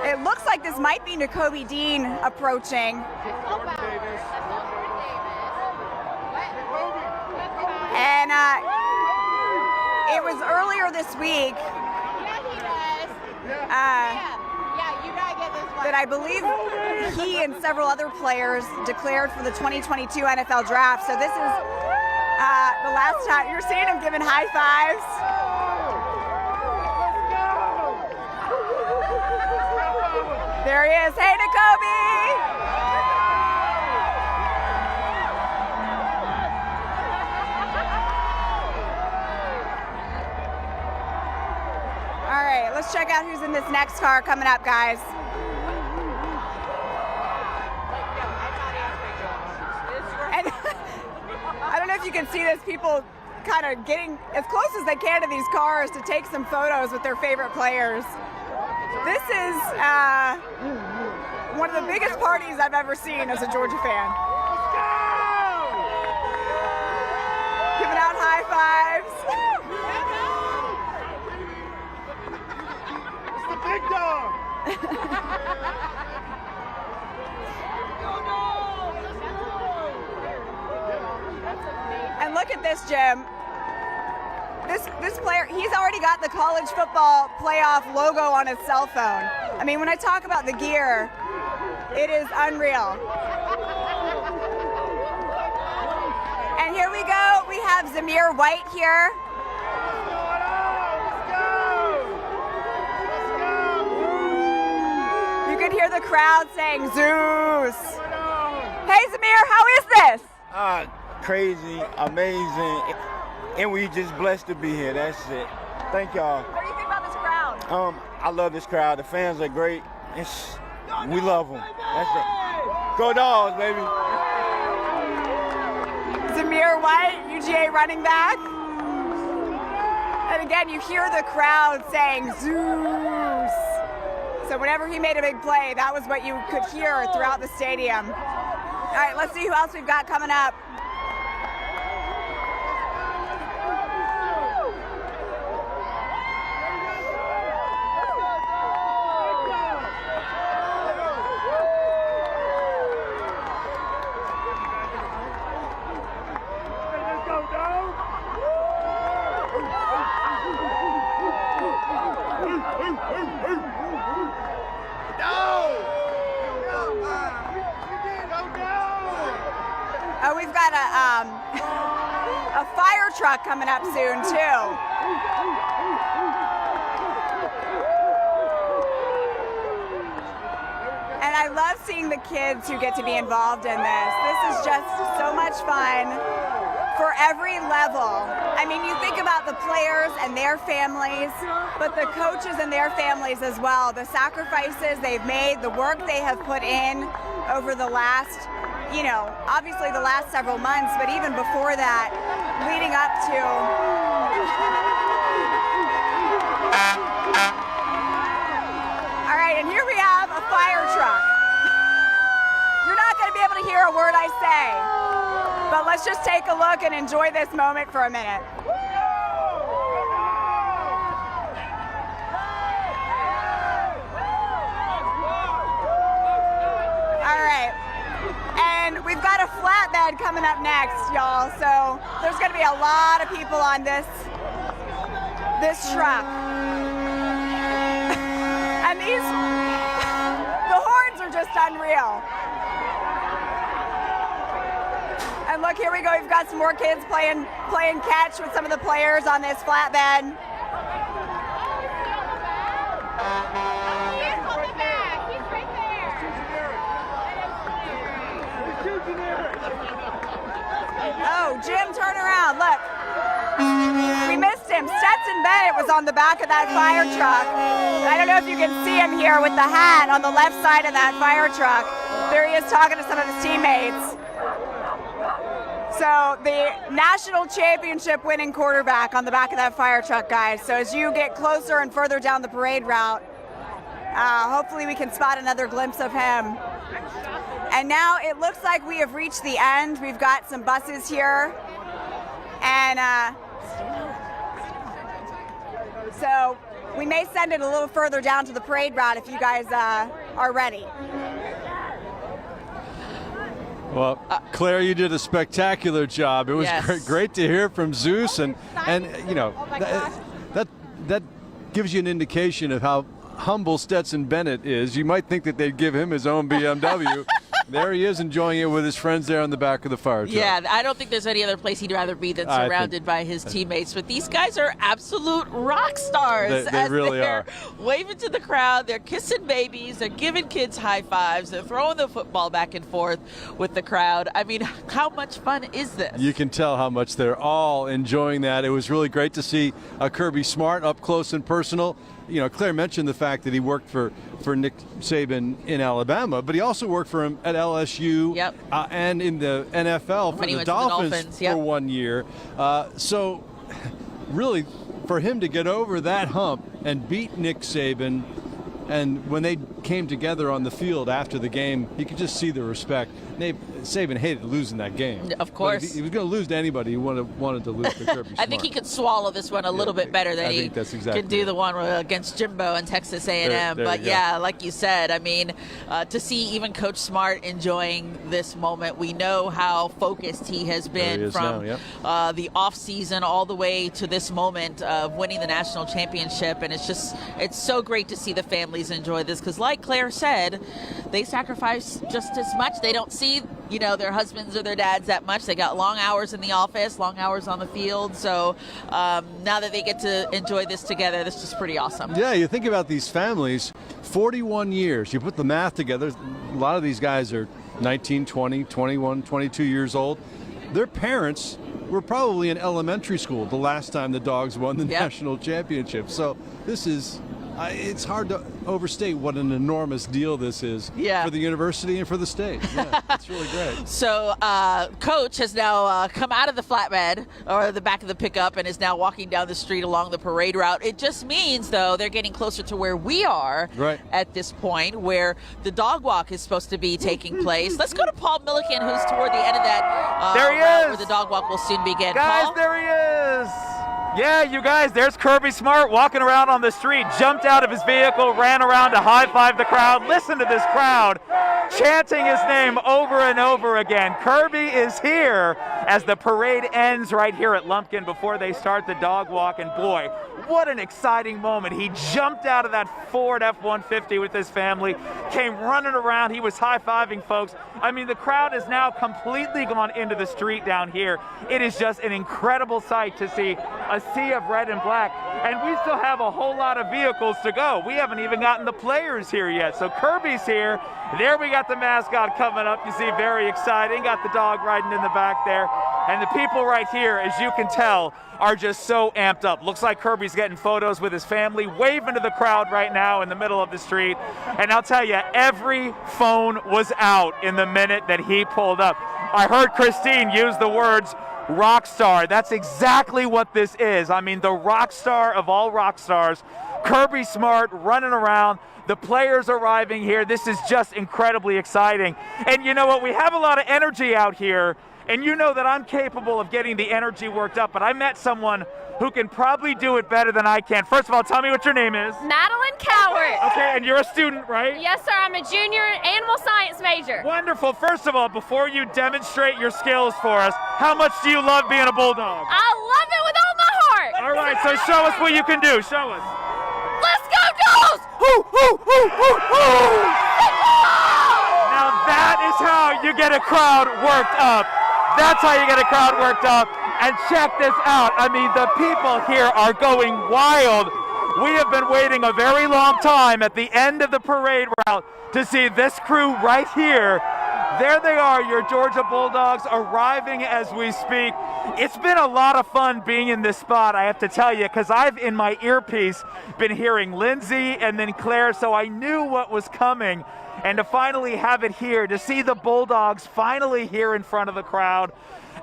It looks like this might be Nakobe Dean approaching. And it was earlier this week that I believe he and several other players declared for the 2022 NFL Draft. So this is the last time you're seeing him giving high fives. There he is. Hey, Nakobe! All right, let's check out who's in this next car coming up, guys. And I don't know if you can see this, people kind of getting as close as they can to these cars to take some photos with their favorite players. This is one of the biggest parties I've ever seen as a Georgia fan. Giving out high fives. It's the big dog. And look at this, Jim. this player, he's already got the college football playoff logo on his cell phone. I mean, when I talk about the gear, it is unreal. And here we go. We have Zamir White here. You could hear the crowd saying Zeus. Hey Zamir, how is this? Crazy, amazing, and we just blessed to be here. That's it. Thank y'all. What do you think about this crowd? I love this crowd. The fans are great. We love them. That's it. Go Dogs, baby. Zamir White, UGA running back. And again, you hear the crowd saying Zeus. So whenever he made a big play, that was what you could hear throughout the stadium. All right, let's see who else we've got coming up. Oh, we've got a fire truck coming up soon too. And I love seeing the kids who get to be involved in this. This is just so much fun for every level. I mean, you think about the players and their families, but the coaches and their families as well. The sacrifices they've made, the work they have put in over the last, you know, obviously the last several months, but even before that, leading up to. All right, and here we have a fire truck. You're not going to be able to hear a word I say, but let's just take a look and enjoy this moment for a minute. All right. And we've got a flatbed coming up next, y'all. So there's going to be a lot of people on this truck. And the horns are just unreal. And look, here we go. We've got some more kids playing catch with some of the players on this flatbed. Oh, Jim, turn around, look. We missed him. Stetson Bennett was on the back of that fire truck. I don't know if you can see him here with the hat on the left side of that fire truck. There he is talking to some of his teammates. So the national championship winning quarterback on the back of that fire truck, guys. So as you get closer and further down the parade route, hopefully we can spot another glimpse of him. And now it looks like we have reached the end. We've got some buses here. And so we may send it a little further down to the parade route if you guys are ready. Well, Claire, you did a spectacular job. It was great to hear from Zeus, and you know that gives you an indication of how humble Stetson Bennett is. You might think that they'd give him his own BMW. There he is enjoying it with his friends there on the back of the fire truck. Yeah, I don't think there's any other place he'd rather be than surrounded by his teammates. But these guys are absolute rock stars. They really are. Waving to the crowd, they're kissing babies, they're giving kids high fives, they're throwing the football back and forth with the crowd. I mean, how much fun is this? You can tell how much they're all enjoying that. It was really great to see Kirby Smart up close and personal. You know, Claire mentioned the fact that he worked for Nick Saban in Alabama, but he also worked for him at LSU and in the NFL for the Dolphins for 1 year. So really, for him to get over that hump and beat Nick Saban, and when they came together on the field after the game, you could just see the respect. Saban hated losing that game. Of course. But he was going to lose to anybody who wanted to lose to Kirby Smart. I think he could swallow this one a little bit better than he could do the one against Jimbo and Texas A&M. But yeah, like you said, I mean, to see even Coach Smart enjoying this moment, we know how focused he has been from the offseason all the way to this moment of winning the national championship. And it's so great to see the families enjoy this because, like Claire said, they sacrifice just as much. They don't see, their husbands or their dads that much. They got long hours in the office, long hours on the field. So now that they get to enjoy this together, this is pretty awesome. Yeah, you think about these families, 41 years. You put the math together, a lot of these guys are 19, 20, 21, 22 years old. Their parents were probably in elementary school the last time the Dogs won the national championship. So this is, it's hard to overstate what an enormous deal this is for the university and for the state. Yeah, it's really great. So Coach has now come out of the flatbed or the back of the pickup and is now walking down the street along the parade route. It just means, though, they're getting closer to where we are at this point, where the dog walk is supposed to be taking place. Let's go to Paul Milliken, who's toward the end of that there he route is. where the dog walk will soon begin. Guys, Paul? there he is. Yeah, you guys, there's Kirby Smart walking around on the street, jumped out of his vehicle, ran around to high-five the crowd. Listen to this crowd chanting his name over and over again. Kirby is here as the parade ends right here at Lumpkin before they start the dog walk. And boy, what an exciting moment. He jumped out of that Ford F-150 with his family, came running around. He was high-fiving folks. I mean, the crowd is now completely gone into the street down here. It is just an incredible sight to see a sea of red and black. And we still have a whole lot of vehicles to go. We haven't even gotten the players here yet. So Kirby's here. There we got the mascot coming up. You see, very exciting. Got the dog riding in the back there. And the people right here, as you can tell, are just so amped up. Looks like Kirby's getting photos with his family, waving to the crowd right now in the middle of the street. And I'll tell you, every phone was out in the minute that he pulled up. I heard Christine use the words rock star. That's exactly what this is. I mean, the rock star of all rock stars, Kirby Smart running around, the players arriving here. This is just incredibly exciting. And you know what? We have a lot of energy out here, and you know that I'm capable of getting the energy worked up, but I met someone who can probably do it better than I can. First of all, tell me what your name is. Madeline Cowart. Okay, and you're a student, right? Yes, sir. I'm a junior animal science major. Wonderful. First of all, before you demonstrate your skills for us, how much do you love being a bulldog? I love it with all my heart. All right, so show us what you can do. Show us. Let's go, Dogs! Hoo, hoo, hoo, hoo, hoo! Now that is how you get a crowd worked up. That's how you get a crowd worked up. And check this out. I mean, the people here are going wild. We have been waiting a very long time at the end of the parade route to see this crew right here. There they are, your Georgia Bulldogs arriving as we speak. It's been a lot of fun being in this spot, I have to tell you, because I've, in my earpiece, been hearing Lindsay and then Claire, so I knew what was coming. And to finally have it here, to see the Bulldogs finally here in front of the crowd,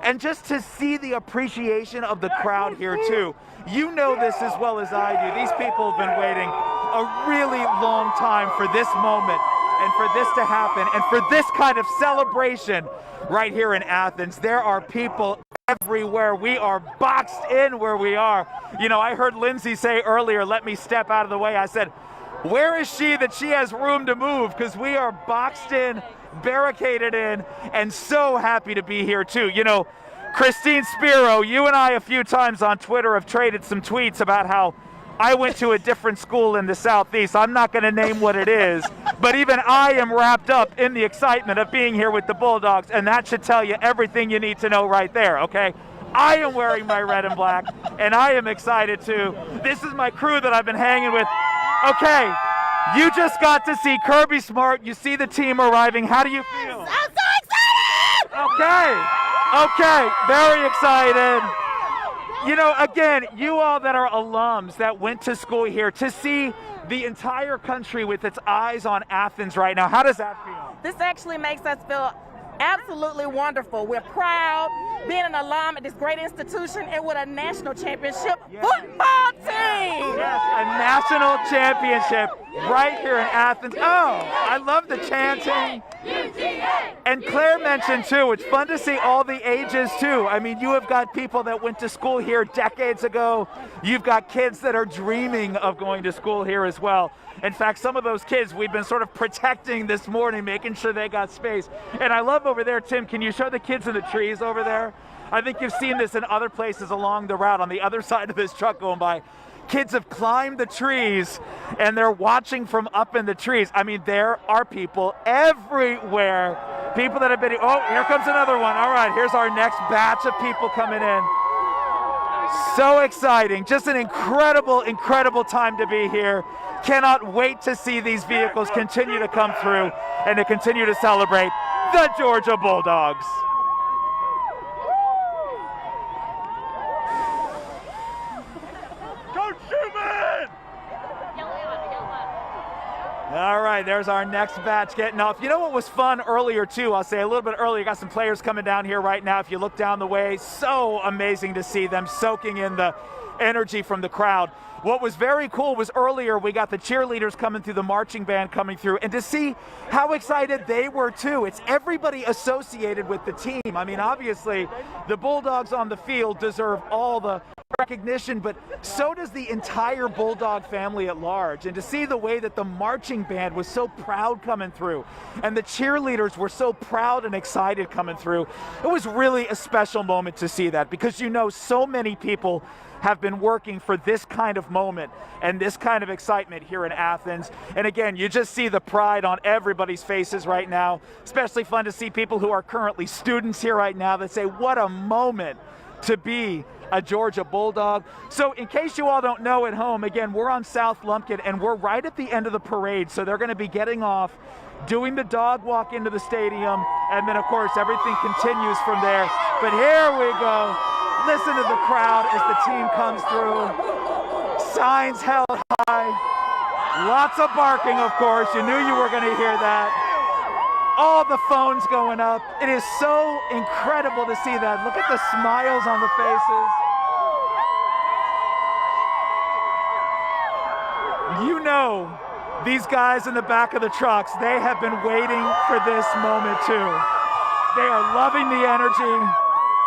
and just to see the appreciation of the crowd here too. You know this as well as I do. These people have been waiting a really long time for this moment and for this to happen and for this kind of celebration right here in Athens. There are people everywhere. We are boxed in where we are. You know, I heard Lindsay say earlier, let me step out of the way. I said, where is she that she has room to move? Because we are boxed in, barricaded in, and so happy to be here too. You know, Christine Spiro, you and I a few times on Twitter have traded some tweets about how I went to a different school in the Southeast. I'm not going to name what it is, but even I am wrapped up in the excitement of being here with the Bulldogs, and that should tell you everything you need to know right there, okay? I am wearing my red and black, and I am excited too. This is my crew that I've been hanging with. Okay, you just got to see Kirby Smart. You see the team arriving. How do you feel? I'm so excited! Okay, very excited. You know, again, you all that are alums that went to school here, to see the entire country with its eyes on Athens right now, how does that feel? This actually makes us feel absolutely wonderful. We're proud being an alum at this great institution and with a national championship football team. Yes, a national championship right here in Athens. Oh, I love the chanting. UGA! And Claire mentioned too, it's fun to see all the ages too. I mean, you have got people that went to school here decades ago. You've got kids that are dreaming of going to school here as well. In fact, some of those kids we've been sort of protecting this morning, making sure they got space. And I love over there, Tim, can you show the kids in the trees over there? I think you've seen this in other places along the route on the other side of this truck going by. Kids have climbed the trees and they're watching from up in the trees. I mean, there are people everywhere. People that have been, oh, here comes another one. All right, here's our next batch of people coming in. So exciting. Just an incredible, incredible time to be here. Cannot wait to see these vehicles continue to come through and to continue to celebrate the Georgia Bulldogs. All right, there's our next batch getting off. You know what was fun earlier too? I'll say a little bit earlier, got some players coming down here right now. If you look down the way, so amazing to see them soaking in the energy from the crowd. What was very cool was earlier we got the cheerleaders coming through, the marching band coming through, and to see how excited they were too. It's everybody associated with the team. I mean, obviously, the Bulldogs on the field deserve all the recognition, but so does the entire Bulldog family at large. And to see the way that the marching band was so proud coming through and the cheerleaders were so proud and excited coming through, it was really a special moment to see that, because you know so many people have been working for this kind of moment and this kind of excitement here in Athens. And again, you just see the pride on everybody's faces right now. Especially fun to see people who are currently students here right now that say, what a moment to be a Georgia Bulldog. So in case you all don't know at home, again, we're on South Lumpkin and we're right at the end of the parade. So they're going to be getting off, doing the dog walk into the stadium, and then of course everything continues from there. But here we go. Listen to the crowd as the team comes through. Signs held high. Lots of barking, of course. You knew you were going to hear that. All the phones going up. It is so incredible to see that. Look at the smiles on the faces. You know, these guys in the back of the trucks, they have been waiting for this moment too. They are loving the energy.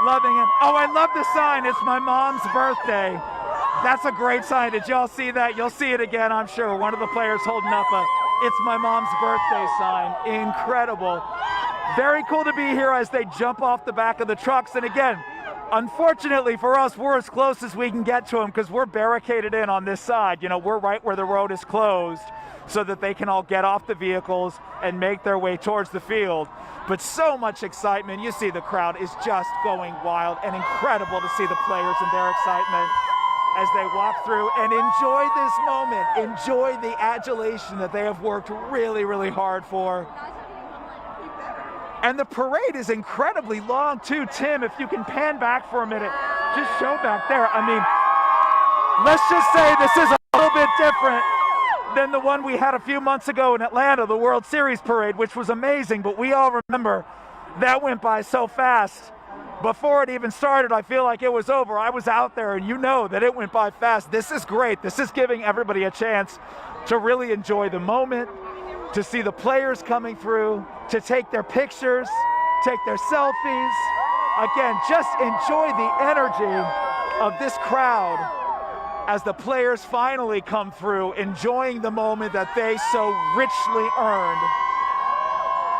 Loving it. Oh, I love the sign. It's my mom's birthday. That's a great sign. Did y'all see that? You'll see it again, I'm sure. One of the players holding up a "It's my mom's birthday" sign. Incredible. Very cool to be here as they jump off the back of the trucks. And again, unfortunately for us, we're as close as we can get to them because we're barricaded in on this side. You know, we're right where the road is closed so that they can all get off the vehicles and make their way towards the field. But so much excitement. You see the crowd is just going wild, and incredible to see the players and their excitement as they walk through and enjoy this moment, enjoy the adulation that they have worked really, really hard for. And the parade is incredibly long too. Tim, if you can pan back for a minute, just show back there. I mean, let's just say this is a little bit different than the one we had a few months ago in Atlanta, the World Series parade, which was amazing, but we all remember that went by so fast. Before it even started, I feel like it was over. I was out there, and you know that it went by fast. This is great. This is giving everybody a chance to really enjoy the moment, to see the players coming through, to take their pictures, take their selfies. Again, just enjoy the energy of this crowd as the players finally come through, enjoying the moment that they so richly earned,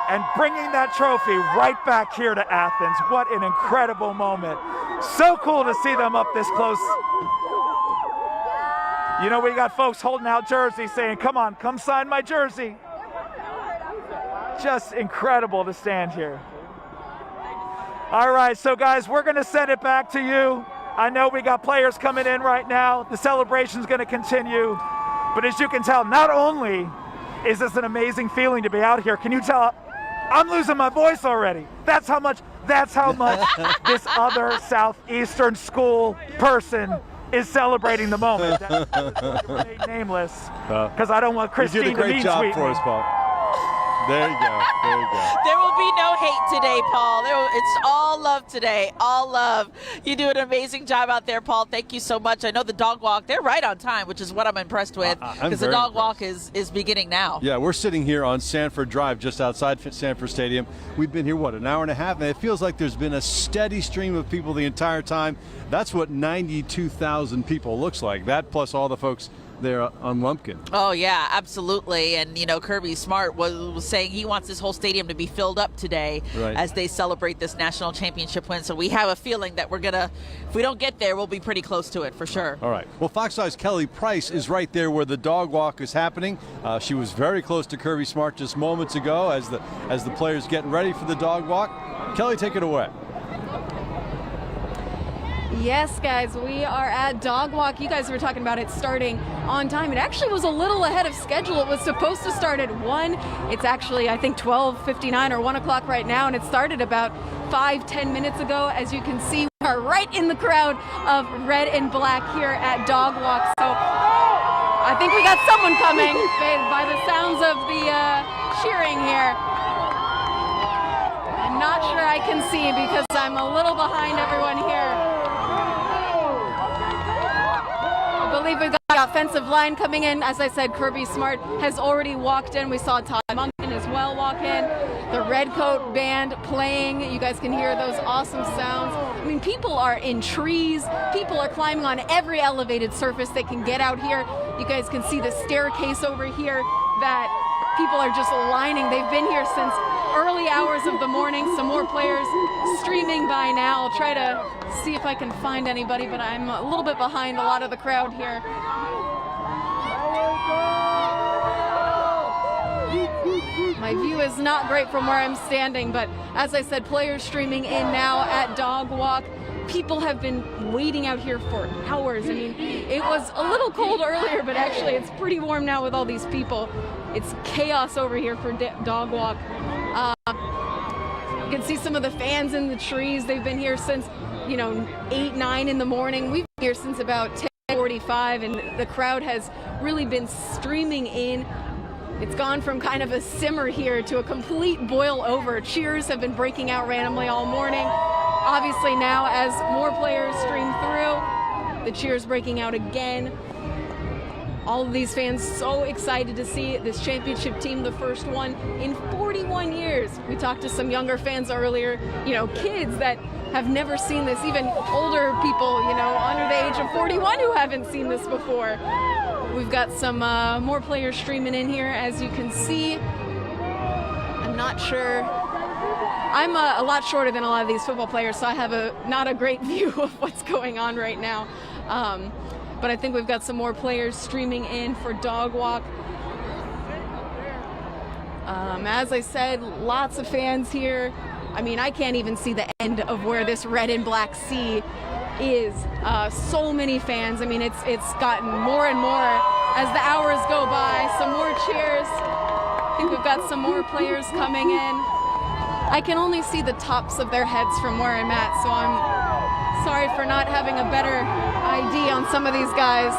and bringing that trophy right back here to Athens. What an incredible moment. So cool to see them up this close. You know, we got folks holding out jerseys saying, come on, come sign my jersey. Just incredible to stand here. All right, so guys, we're gonna send it back to you. I know we got players coming in right now. The celebration's going to continue. But as you can tell, not only is this an amazing feeling to be out here, can you tell I'm losing my voice already? That's how much this other Southeastern school person is celebrating the moment. That's nameless, because I don't want Christine to mean tweet me. You did a great job for us, Paul. There you go. There you go. There will be no hate today, Paul. It's all love today. All love. You do an amazing job out there, Paul. Thank you so much. I know the dog walk, they're right on time, which is what I'm impressed with, because the dog walk is beginning now. Yeah, we're sitting here on Sanford Drive, just outside Sanford Stadium. We've been here, what, an hour and a half? And it feels like there's been a steady stream of people the entire time. That's what 92,000 people looks like. That plus all the folks there on Lumpkin. Oh, yeah, absolutely. And, you know, Kirby Smart was saying he wants this whole stadium to be filled up today as they celebrate this national championship win. So we have a feeling that we're going to, if we don't get there, we'll be pretty close to it for sure. All right. Well, Fox 5's Kelly Price is right there where the dog walk is happening. She was very close to Kirby Smart just moments ago as the players getting ready for the dog walk. Kelly, take it away. Yes, guys, we are at Dog Walk. You guys were talking about it starting on time. It actually was a little ahead of schedule. It was supposed to start at 1. It's actually, I think, 12:59 or 1 o'clock right now, and it started about 5-10 minutes ago. As you can see, we are right in the crowd of red and black here at Dog Walk. So I think we got someone coming by the sounds of the cheering here. I'm not sure I can see because I'm a little behind everyone here. I believe we've got the offensive line coming in. As I said, Kirby Smart has already walked in. We saw Todd Monken as well walk in. The Redcoat Band playing. You guys can hear those awesome sounds. I mean, people are in trees. People are climbing on every elevated surface they can get out here. You guys can see the staircase over here that people are just lining. They've been here since early hours of the morning. Some more players streaming by now. I'll try to see if I can find anybody, but I'm a little bit behind a lot of the crowd here. My view is not great from where I'm standing, but as I said, players streaming in now at Dog Walk. People have been waiting out here for hours. I mean, it was a little cold earlier, but actually it's pretty warm now with all these people. It's chaos over here for Dog Walk. You can see some of the fans in the trees. They've been here since, 8, 9 in the morning. We've been here since about 10:45, and the crowd has really been streaming in. It's gone from kind of a simmer here to a complete boil over. Cheers have been breaking out randomly all morning. Obviously now, as more players stream through, the cheers breaking out again. All of these fans so excited to see this championship team, the first one in 41 years. We talked to some younger fans earlier, kids that have never seen this, even older people, under the age of 41 who haven't seen this before. We've got some more players streaming in here, as you can see. I'm not sure. I'm a lot shorter than a lot of these football players, so I have not a great view of what's going on right now. But I think we've got some more players streaming in for Dog Walk. As I said, lots of fans here. I mean, I can't even see the end of where this red and black sea is. So many fans. I mean, it's gotten more and more as the hours go by. Some more cheers. I think we've got some more players coming in. I can only see the tops of their heads from where I'm at, so I'm sorry for not having a better ID on some of these guys.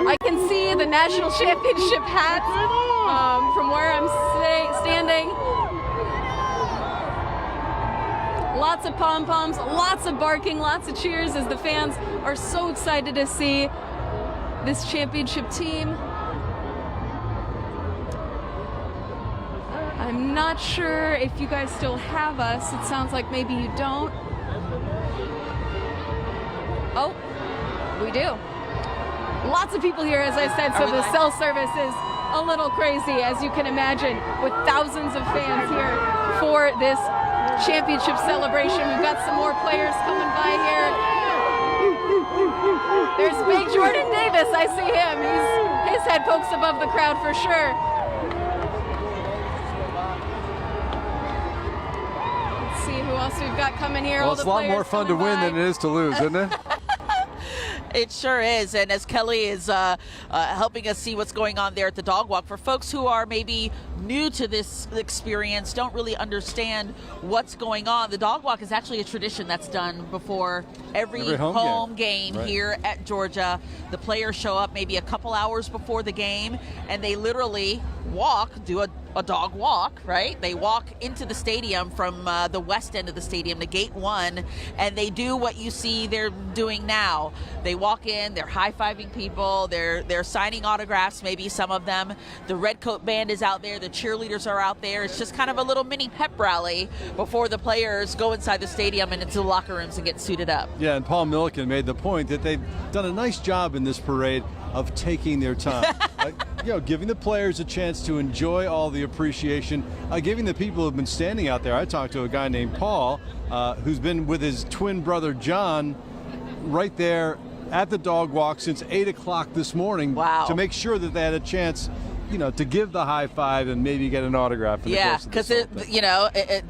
I can see the national championship hats from where I'm standing. Lots of pom-poms, lots of barking, lots of cheers as the fans are so excited to see this championship team. I'm not sure if you guys still have us. It sounds like maybe you don't. Oh, we do. Lots of people here, as I said, so the cell service is a little crazy, as you can imagine, with thousands of fans here for this championship celebration. We've got some more players coming by here. There's big Jordan Davis. I see him. His head pokes above the crowd for sure. Let's see who else we've got coming here. Well, it's a lot more fun to win than it is to lose, isn't it? It sure is. And as Kelee is helping us see what's going on there at the dog walk, for folks who are maybe new to this experience, don't really understand what's going on, the dog walk is actually a tradition that's done before every home game right here at Georgia. The players show up maybe a couple hours before the game, and they literally do a dog walk, right? They walk into the stadium from the west end of the stadium to gate 1, and they do what you see they're doing now. They walk in, they're high-fiving people, they're signing autographs, maybe some of them. The Red Coat Band is out there, the cheerleaders are out there. It's just kind of a little mini pep rally before the players go inside the stadium and into the locker rooms and get suited up. Yeah, and Paul Milliken made the point that they've done a nice job in this parade of taking their time. Giving the players a chance to enjoy all the appreciation, giving the people who've been standing out there. I talked to a guy named Paul who's been with his twin brother John right there at the dog walk since 8 o'clock this morning to make sure that they had a chance to give the high five and maybe get an autograph. Yeah, because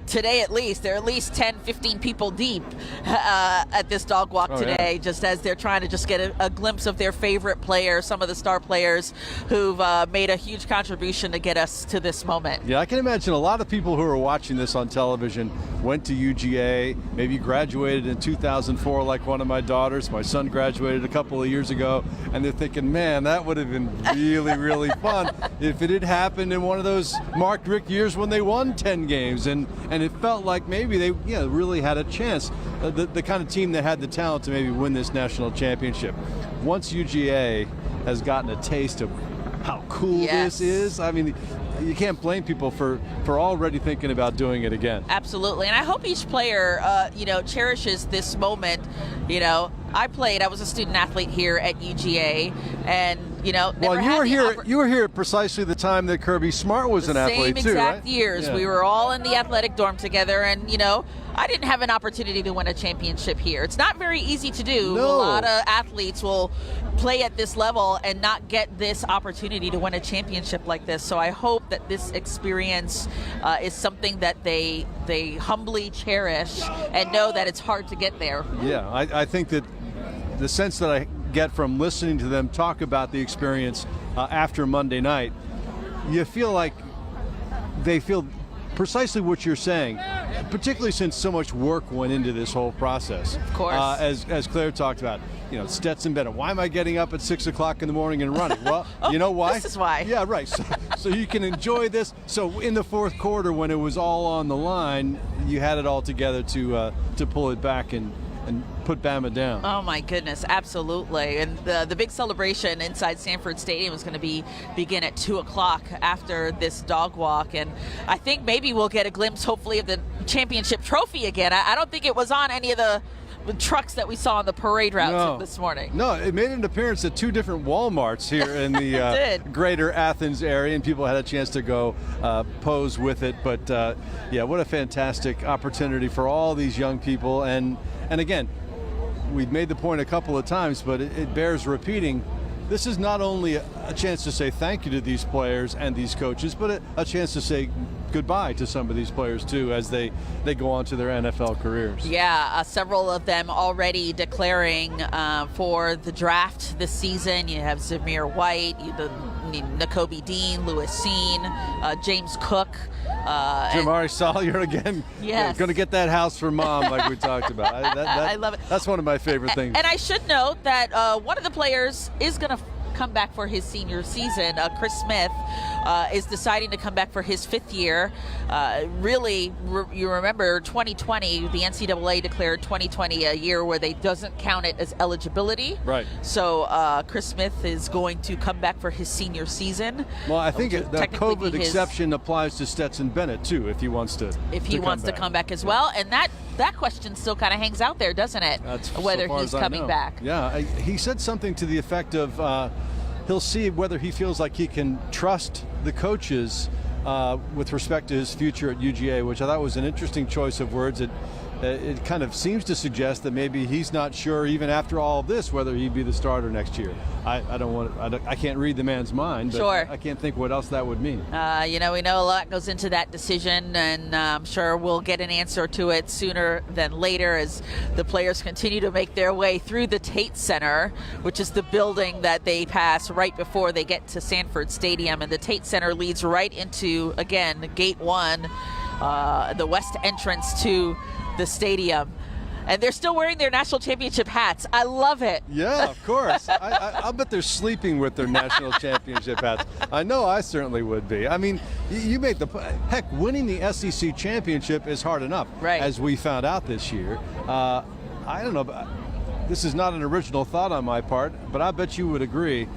today at least, there are at least 10, 15 people deep at this dog walk today, just as they're trying to just get a glimpse of their favorite players, some of the star players who've made a huge contribution to get us to this moment. Yeah, I can imagine a lot of people who are watching this on television went to UGA, maybe graduated in 2004 like one of my daughters. My son graduated a couple of years ago, and they're thinking, man, that would have been really, really fun if it had happened in one of those Mark Richt years when they won 10 games and it felt like maybe they really had a chance, the kind of team that had the talent to maybe win this national championship. Once UGA has gotten a taste of how cool this is, I mean, you can't blame people for already thinking about doing it again. Absolutely, and I hope each player, cherishes this moment. I was a student athlete here at UGA, and you were here at precisely the time that Kirby Smart was an athlete too, right? Same exact years. Yeah. We were all in the athletic dorm together, and I didn't have an opportunity to win a championship here. It's not very easy to do. No. A lot of athletes will play at this level and not get this opportunity to win a championship like this. So I hope that this experience is something that they humbly cherish and know that it's hard to get there. Yeah, I think that the sense that I get from listening to them talk about the experience after Monday night, you feel like they feel precisely what you're saying, particularly since so much work went into this whole process. Of course. As Claire talked about, Stetson Bennett, why am I getting up at 6 o'clock in the morning and running? Well, you know why? This is why. Yeah, right. So you can enjoy this. So in the fourth quarter, when it was all on the line, you had it all together to pull it back and put Bama down. Oh my goodness, absolutely. And the big celebration inside Sanford Stadium is going to begin at 2 o'clock after this dog walk, and I think maybe we'll get a glimpse hopefully of the championship trophy again. I don't think it was on any of the trucks that we saw on the parade route this morning. No, it made an appearance at 2 different Walmarts here in the greater Athens area, and people had a chance to go pose with it. But what a fantastic opportunity for all these young people. And again, we've made the point a couple of times, but it bears repeating. This is not only a chance to say thank you to these players and these coaches, but a chance to say goodbye to some of these players too as they go on to their NFL careers. Yeah, several of them already declaring for the draft this season. You have Zamir White, Nakobe Dean, Lewis Seen, James Cook. Jamari Salyer again. Yes. Going to get that house for mom like we talked about. I love it. That's one of my favorite things. And I should note that one of the players is going to come back for his senior season. Chris Smith is deciding to come back for his 5th year. You remember 2020, the NCAA declared 2020 a year where they doesn't count it as eligibility. Right. So Chris Smith is going to come back for his senior season. Well, I think that COVID exception applies to Stetson Bennett too, if he wants to. If he wants to come back as well, and that question still kind of hangs out there, doesn't it? That's whether he's coming back. Yeah, he said something to the effect of he'll see whether he feels like he can trust the coaches with respect to his future at UGA, which I thought was an interesting choice of words. It it kind of seems to suggest that maybe he's not sure, even after all of this, whether he'd be the starter next year. I can't read the man's mind, but Sure. I can't think what else that would mean. We know a lot goes into that decision, and I'm sure we'll get an answer to it sooner than later as the players continue to make their way through the Tate Center, which is the building that they pass right before they get to Sanford Stadium. And the Tate Center leads right into, again, Gate 1, the west entrance to the stadium. And they're still wearing their national championship hats. I love it. Yeah, of course. I'll bet they're sleeping with their national championship hats. I know I certainly would be. I mean, you made heck, winning the SEC championship is hard enough, right, as we found out this year. I don't know, but this is not an original thought on my part, but I bet you would agree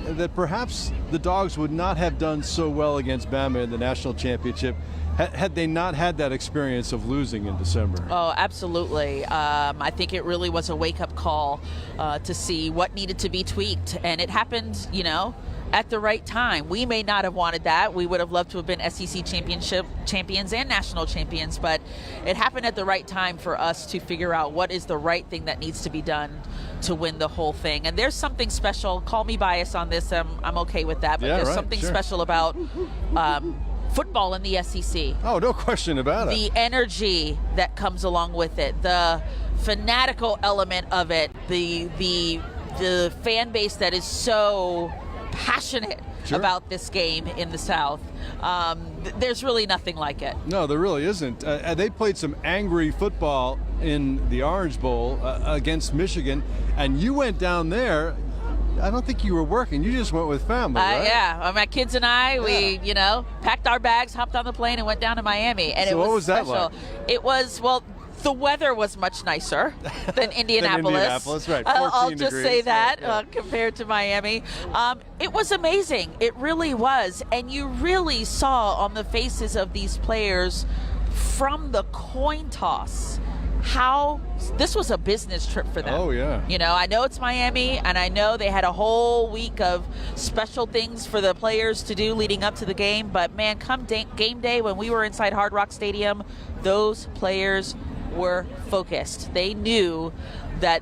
that perhaps the Dogs would not have done so well against Bama in the national championship had they not had that experience of losing in December. Oh, absolutely. I think it really was a wake-up call to see what needed to be tweaked. And it happened, at the right time. We may not have wanted that. We would have loved to have been SEC championship champions and national champions, but it happened at the right time for us to figure out what is the right thing that needs to be done to win the whole thing. And there's something special. Call me biased on this. I'm okay with that. But there's something special about football in the SEC. Oh, no question about it. The energy that comes along with it, the fanatical element of it, the fan base that is so passionate about this game in the South. There's really nothing like it. No, there really isn't. They played some angry football in the Orange Bowl against Michigan, and you went down there. I don't think you were working. You just went with family, right? Yeah. My kids and I, we, packed our bags, hopped on the plane, and went down to Miami. And so it was what was special. that like? It was, the weather was much nicer than Indianapolis. Right. I'll just degrees. say that compared to Miami. It was amazing. It really was. And you really saw on the faces of these players from the coin toss how this was a business trip for them. Oh, yeah. I know it's Miami, and I know they had a whole week of special things for the players to do leading up to the game, but man, come game day when we were inside Hard Rock Stadium, those players were focused. They knew that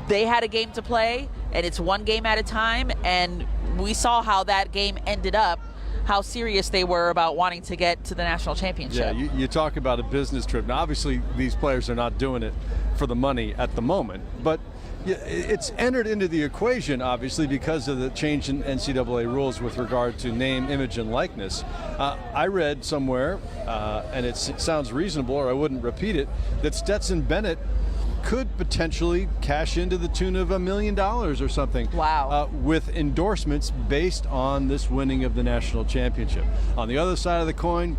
they had a game to play, and it's one game at a time, and we saw how that game ended up, how serious they were about wanting to get to the national championship. Yeah, you talk about a business trip. Now, obviously, these players are not doing it for the money at the moment, but it's entered into the equation, obviously, because of the change in NCAA rules with regard to name, image, and likeness. I read somewhere, and it sounds reasonable, or I wouldn't repeat it, that Stetson Bennett could potentially cash into the tune of $1 million or something. Wow. With endorsements based on this winning of the national championship. On the other side of the coin,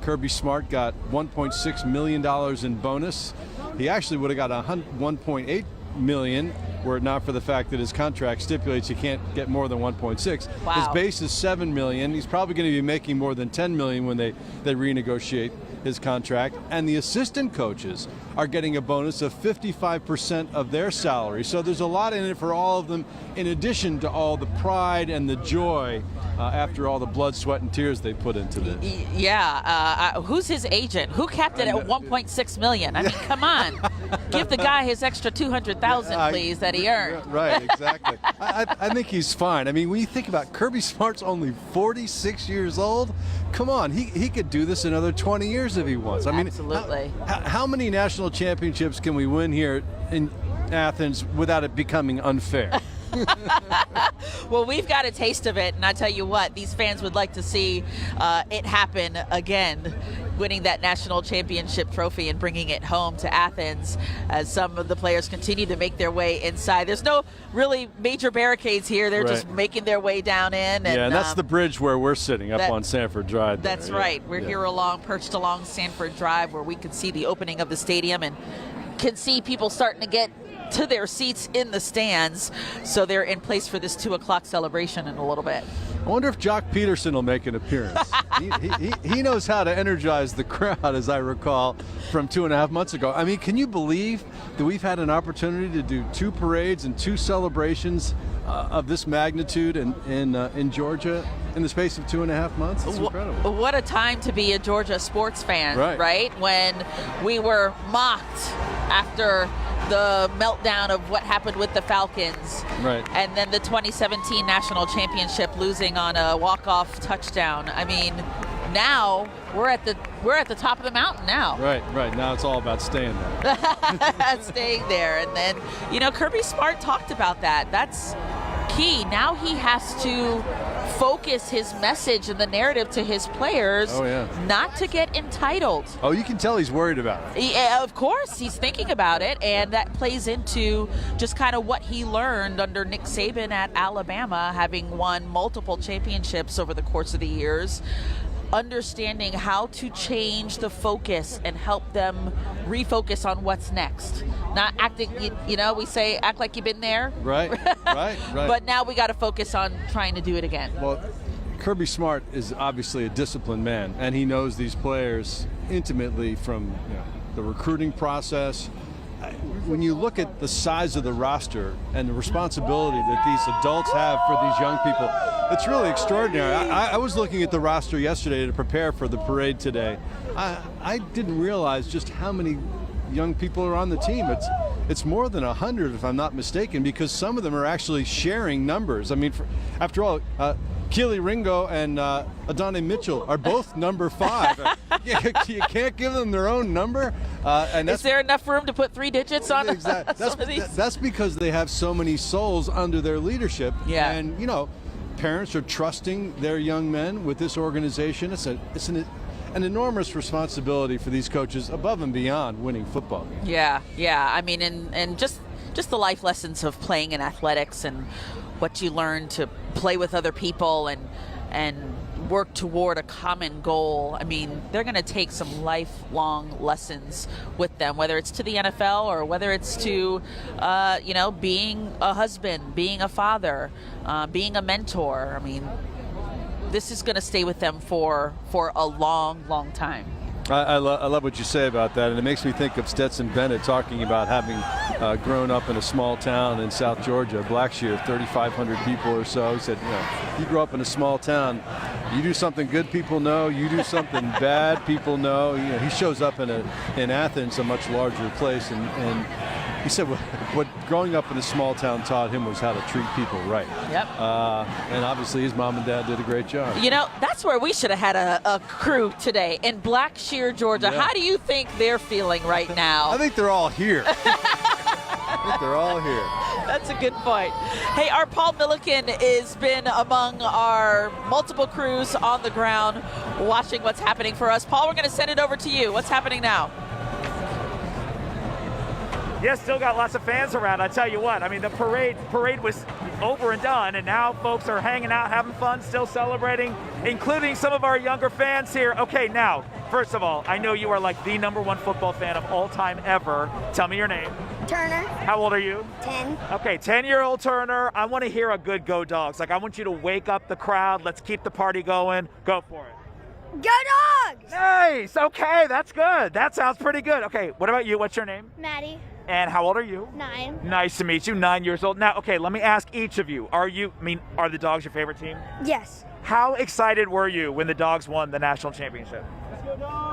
Kirby Smart got $1.6 million in bonus. He actually would have got $1.8 million were it not for the fact that his contract stipulates he can't get more than 1.6. Wow. His base is $7 million. He's probably going to be making more than $10 million when they renegotiate his contract. And the assistant coaches are getting a bonus of 55% of their salary. So there's a lot in it for all of them, in addition to all the pride and the joy after all the blood, sweat, and tears they put into this. Yeah. Who's his agent? Who capped it at $1.6 million? I mean, come on. Give the guy his extra $200,000, please, that he earned. Right, exactly. I think he's fine. I mean, when you think about Kirby Smart's only 46 years old, come on, he could do this another 20 years if he wants. I mean, absolutely. How many national championships can we win here in Athens without it becoming unfair? Well, we've got a taste of it, and I tell you what, these fans would like to see it happen again, winning that national championship trophy and bringing it home to Athens as some of the players continue to make their way inside. There's no really major barricades here. They're just making their way down in. And that's the bridge where we're sitting up on Sanford Drive. That's right. We're here perched along Sanford Drive, where we can see the opening of the stadium and can see people starting to get to their seats in the stands, so they're in place for this 2 o'clock celebration in a little bit. I wonder if Jock Peterson will make an appearance. he knows how to energize the crowd, as I recall, from 2.5 months ago. I mean, can you believe that we've had an opportunity to do 2 parades and 2 celebrations of this magnitude in Georgia in the space of 2.5 months. It's incredible. What a time to be a Georgia sports fan, right? When we were mocked after the meltdown of what happened with the Falcons, right? And then the 2017 national championship, losing on a walk-off touchdown. I mean, now we're at the top of the mountain now. Right. Now it's all about staying there. Staying there. And then, Kirby Smart talked about that. That's key. Now he has to focus his message and the narrative to his players, not to get entitled. Oh, you can tell he's worried about it. Yeah, of course, he's thinking about it, and that plays into just kind of what he learned under Nick Saban at Alabama, having won multiple championships over the course of the years. Understanding how to change the focus and help them refocus on what's next. Not acting, we say act like you've been there. Right. But now we got to focus on trying to do it again. Well, Kirby Smart is obviously a disciplined man, and he knows these players intimately from the recruiting process. When you look at the size of the roster and the responsibility that these adults have for these young people, it's really extraordinary. I was looking at the roster yesterday to prepare for the parade today. I didn't realize just how many young people are on the team. It's more than 100, if I'm not mistaken, because some of them are actually sharing numbers. I mean, after all, Kelee Ringo and Adonai Mitchell are both number 5. You can't give them their own number. And is there enough room to put 3 digits on some of these? That's because they have so many souls under their leadership. Yeah. And, parents are trusting their young men with this organization. It's an enormous responsibility for these coaches above and beyond winning football games. Yeah. I mean, and just the life lessons of playing in athletics and what you learn to play with other people and work toward a common goal. I mean, they're going to take some lifelong lessons with them, whether it's to the NFL or whether it's to, being a husband, being a father, being a mentor. I mean, this is going to stay with them for a long, long time. I love what you say about that, and it makes me think of Stetson Bennett talking about having grown up in a small town in South Georgia, Blackshear, 3,500 people or so. He said, you grow up in a small town, you do something good, people know. You do something bad, people know. He shows up in Athens, a much larger place, and he said what growing up in a small town taught him was how to treat people right. Yep. And obviously his mom and dad did a great job. That's where we should have had a crew today in Blackshear, Georgia. Yeah. How do you think they're feeling right now? I think they're all here. I think they're all here. That's a good point. Hey, our Paul Milliken has been among our multiple crews on the ground watching what's happening for us. Paul, we're going to send it over to you. What's happening now? Yeah, still got lots of fans around. I tell you what, I mean, the parade was over and done, and now folks are hanging out, having fun, still celebrating, including some of our younger fans here. Okay, now, first of all, I know you are like the #1 football fan of all time ever. Tell me your name. Turner. How old are you? 10. Okay, 10-year-old Turner. I want to hear a good Go Dogs. Like, I want you to wake up the crowd. Let's keep the party going. Go for it. Go Dogs! Nice. Okay, that's good. That sounds pretty good. Okay, what about you? What's your name? Maddie. And how old are you? 9. Nice to meet you. 9 years old. Now, okay, let me ask each of you. Are the Dogs your favorite team? Yes. How excited were you when the Dogs won the national championship?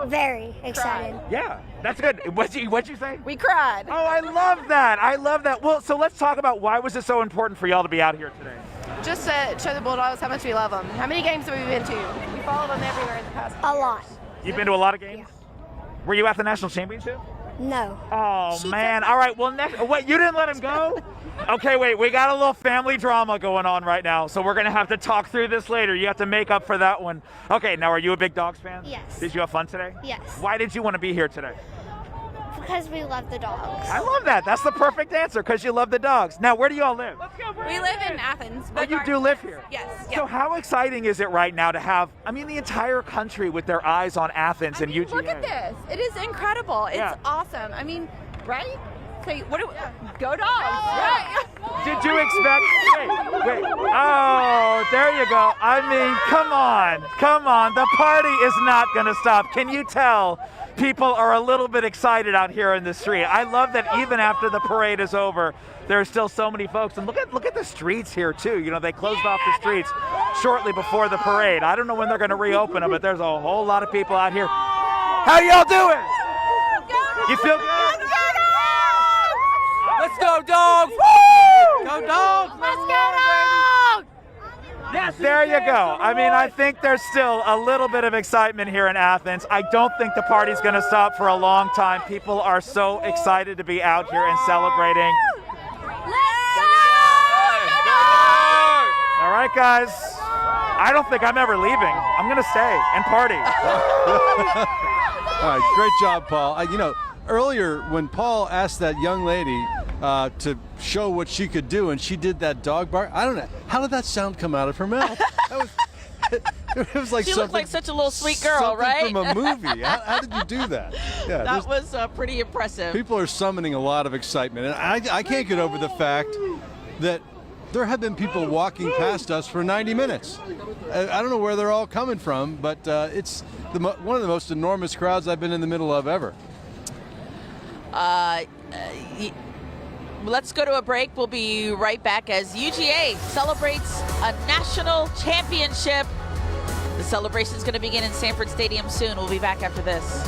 Very excited. Yeah, that's good. What'd you say? We cried. Oh, I love that. I love that. Well, so let's talk about why was it so important for y'all to be out here today? Just to show the Bulldogs how much we love them. How many games have we been to? We follow them everywhere in the past. A lot. You've been to a lot of games? Yeah. Were you at the national championship? No. Oh, man. All right, well, what, you didn't let him go? Okay, wait, we got a little family drama going on right now, so we're going to have to talk through this later. You have to make up for that one. Okay, now, are you a big Dogs fan? Yes. Did you have fun today? Yes. Why did you want to be here today? Because we love the Dogs. I love that. That's the perfect answer, because you love the Dogs. Now, where do y'all live? We live in Athens. Oh, you do live here? Yes. So how exciting is it right now to have, the entire country with their eyes on Athens and UGA? Look at this. It is incredible. It's Yeah. awesome. Right? Say, go dogs. Right. Did you expect? Wait. Oh, there you go. I mean, come on. The party is not going to stop. Can you tell? People are a little bit excited out here in the street. I love that even after the parade is over, there are still so many folks. And look at the streets here too. You know, they closed off the streets shortly before the parade. I don't know when they're going to reopen them, but there's a whole lot of people out here. How y'all doing? You feel good? Let's go, dogs! Woo! Go, dogs! Let's go, dogs! Yes, there you go. I mean, I think there's still a little bit of excitement here in Athens. I don't think the party's going to stop for a long time. People are so excited to be out here and celebrating. All right, guys. I don't think I'm ever leaving. I'm going to stay and party. All right, great job, Paul. You know, earlier when Paul asked that young lady to show what she could do, and she did that dog bark. I don't know. How did that sound come out of her mouth? It was like she looked like such a little sweet girl, right? From a movie. How did you do that? Yeah, that was pretty impressive. People are summoning a lot of excitement, and I can't get over the fact that there have been people walking past us for 90 minutes. I don't know where they're all coming from, but it's one of the most enormous crowds I've been in the middle of ever. Let's go to a break. We'll be right back as UGA celebrates a national championship. The celebration is going to begin in Sanford Stadium soon. We'll be back after this.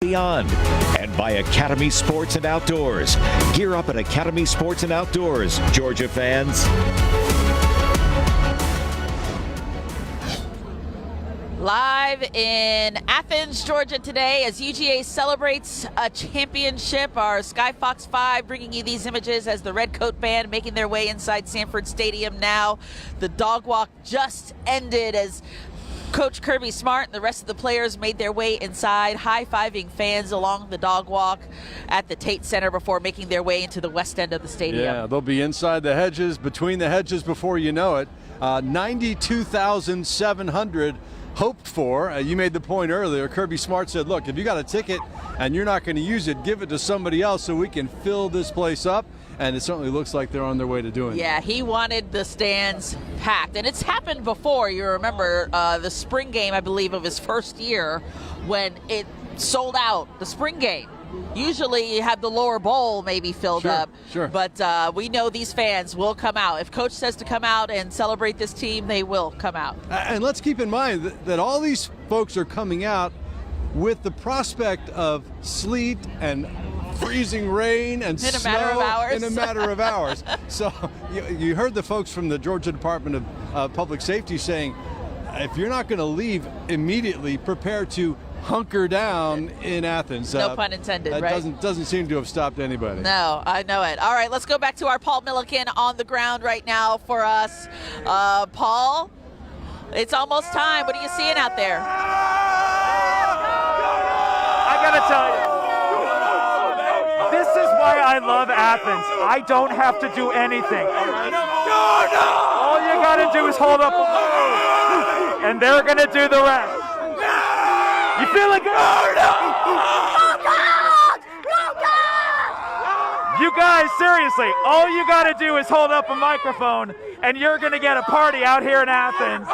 Beyond, and by Academy Sports and Outdoors. Gear up at Academy Sports and Outdoors, Georgia fans. Live in Athens, Georgia today as UGA celebrates a championship. Our Sky Fox 5 bringing you these images as the Red Coat Band making their way inside Sanford Stadium now. The dog walk just ended as Coach Kirby Smart and the rest of the players made their way inside, high-fiving fans along the dog walk at the Tate Center before making their way into the west end of the stadium. Yeah, they'll be inside the hedges, between the hedges before you know it. 92,700 hoped for. You made the point earlier. Kirby Smart said, look, if you got a ticket and you're not going to use it, give it to somebody else so we can fill this place up. And it certainly looks like they're on their way to doing it. Yeah, he wanted the stands packed. And it's happened before. You remember the spring game, I believe, of his first year when it sold out, the spring game. usually have the lower bowl maybe filled up. Sure. But we know these fans will come out. If Coach says to come out and celebrate this team, they will come out. And let's keep in mind that all these folks are coming out with the prospect of sleet and freezing rain and In a snow matter of hours. in a matter of hours. So you heard the folks from the Georgia Department of Public Safety saying, if you're not going to leave immediately, prepare to hunker down in Athens. No pun intended, that right? doesn't seem to have stopped anybody. No, I know it. All right, let's go back to our Paul Milliken on the ground right now for us. Paul, it's almost time. What are you seeing out there? I gotta tell you, this is why I love Athens. I don't have to do anything. All you gotta do is hold up a phone, and they're gonna do the rest. You feeling good? You guys, seriously, all you gotta do is hold up a microphone, and you're gonna get a party out here in Athens.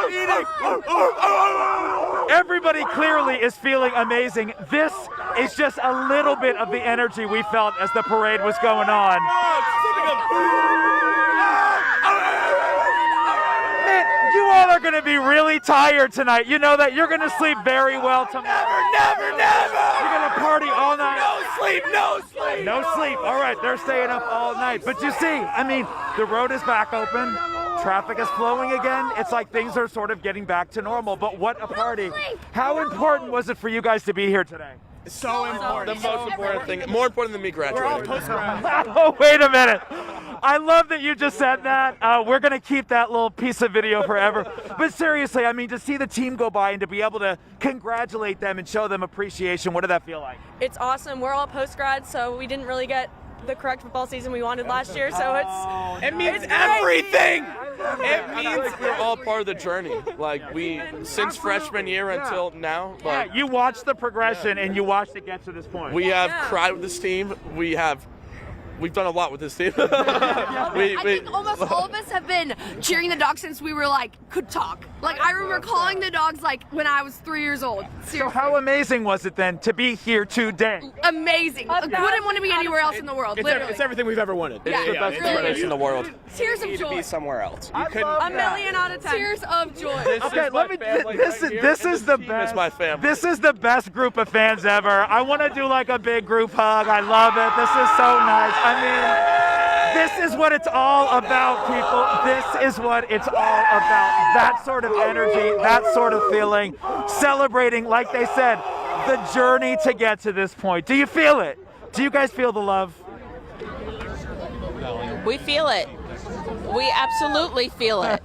Everybody clearly is feeling amazing. This is just a little bit of the energy we felt as the parade was going on. Man, you all are going to be really tired tonight. You know that you're going to sleep very well tomorrow. Never. You're going to party all night. No sleep. No sleep. All right, they're staying up all night. But you see, I mean, the road is back open. Traffic is flowing again. It's like things are sort of getting back to normal. But what a party. How important was it for you guys to be here today? So important. The most important thing. More important than me graduating. Oh, wait a minute. I love that you just said that. We're going to keep that little piece of video forever. But seriously, I mean, to see the team go by and to be able to congratulate them and show them appreciation, what did that feel like? It's awesome. We're all post-grad, so we didn't really get the correct football season we wanted last year, so it means everything. It means we're all part of the journey. Like since freshman year until now. Yeah, you watched the progression and you watched it get to this point. We have cried with this team. We've done a lot with this team. I think almost all of us have been cheering the Dogs since we were could talk. I remember calling the Dogs when I was 3 years old. Seriously. So how amazing was it then to be here today? Amazing. Wouldn't want to be anywhere else in the world. Literally. It's everything we've ever wanted. Yeah, It's the best place in the world. Tears of joy. To be somewhere else. A million out of 10. Tears of joy. Okay, this is the best. My family. This is the best group of fans ever. I want to do a big group hug. I love it. This is so nice. I mean, this is what it's all about, people. This is what it's all about. That sort of energy, that sort of feeling, celebrating, like they said, the journey to get to this point. Do you feel it? Do you guys feel the love? We feel it. We absolutely feel it.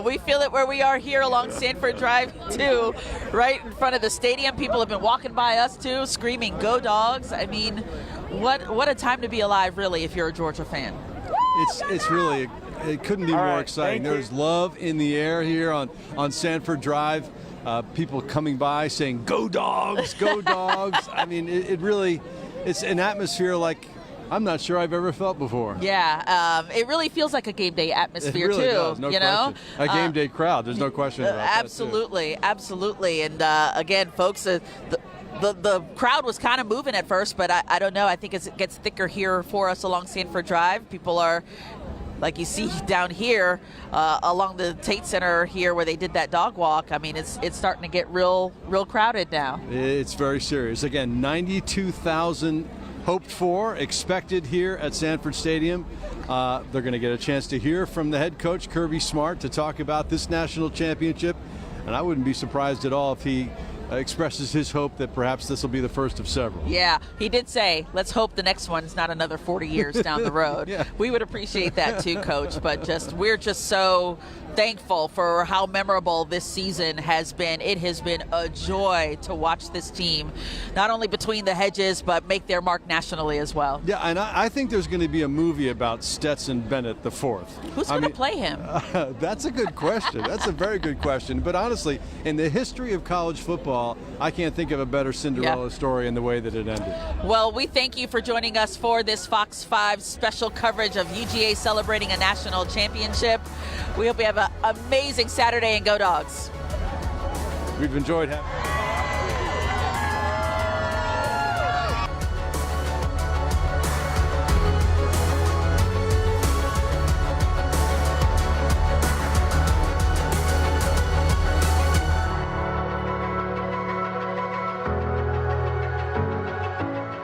We feel it where we are here along Sanford Drive, too, right in front of the stadium. People have been walking by us, too, screaming, "Go Dogs!" I mean, what a time to be alive, really, if you're a Georgia fan. It's really, it couldn't be more exciting. There's love in the air here on Sanford Drive. People coming by saying, "Go Dogs, go Dogs." I mean, it really, it's an atmosphere like I'm not sure I've ever felt before. Yeah, it really feels like a game day atmosphere, it really too. Does, no you know, question. A game day crowd. There's no question about that. Absolutely. And again, folks, the crowd was kind of moving at first, but I don't know. I think as it gets thicker here for us along Sanford Drive, people are, like you see down here along the Tate Center here where they did that dog walk. I mean, it's starting to get real crowded now. It's very serious. Again, 92,000 hoped for, expected here at Sanford Stadium. They're going to get a chance to hear from the head coach, Kirby Smart, to talk about this national championship. And I wouldn't be surprised at all if he expresses his hope that perhaps this will be the first of several. Yeah, he did say, let's hope the next one's not another 40 years down the road. Yeah. We would appreciate that too, Coach, but we're just so thankful for how memorable this season has been. It has been a joy to watch this team, not only between the hedges, but make their mark nationally as well. Yeah, and I think there's going to be a movie about Stetson Bennett the fourth. Who's going to play him? That's a good question. That's a very good question. But honestly, in the history of college football, I can't think of a better Cinderella story in the way that it ended. Well, we thank you for joining us for this Fox 5 special coverage of UGA celebrating a national championship. We hope you have an amazing Saturday, and go Dogs. We've enjoyed having you.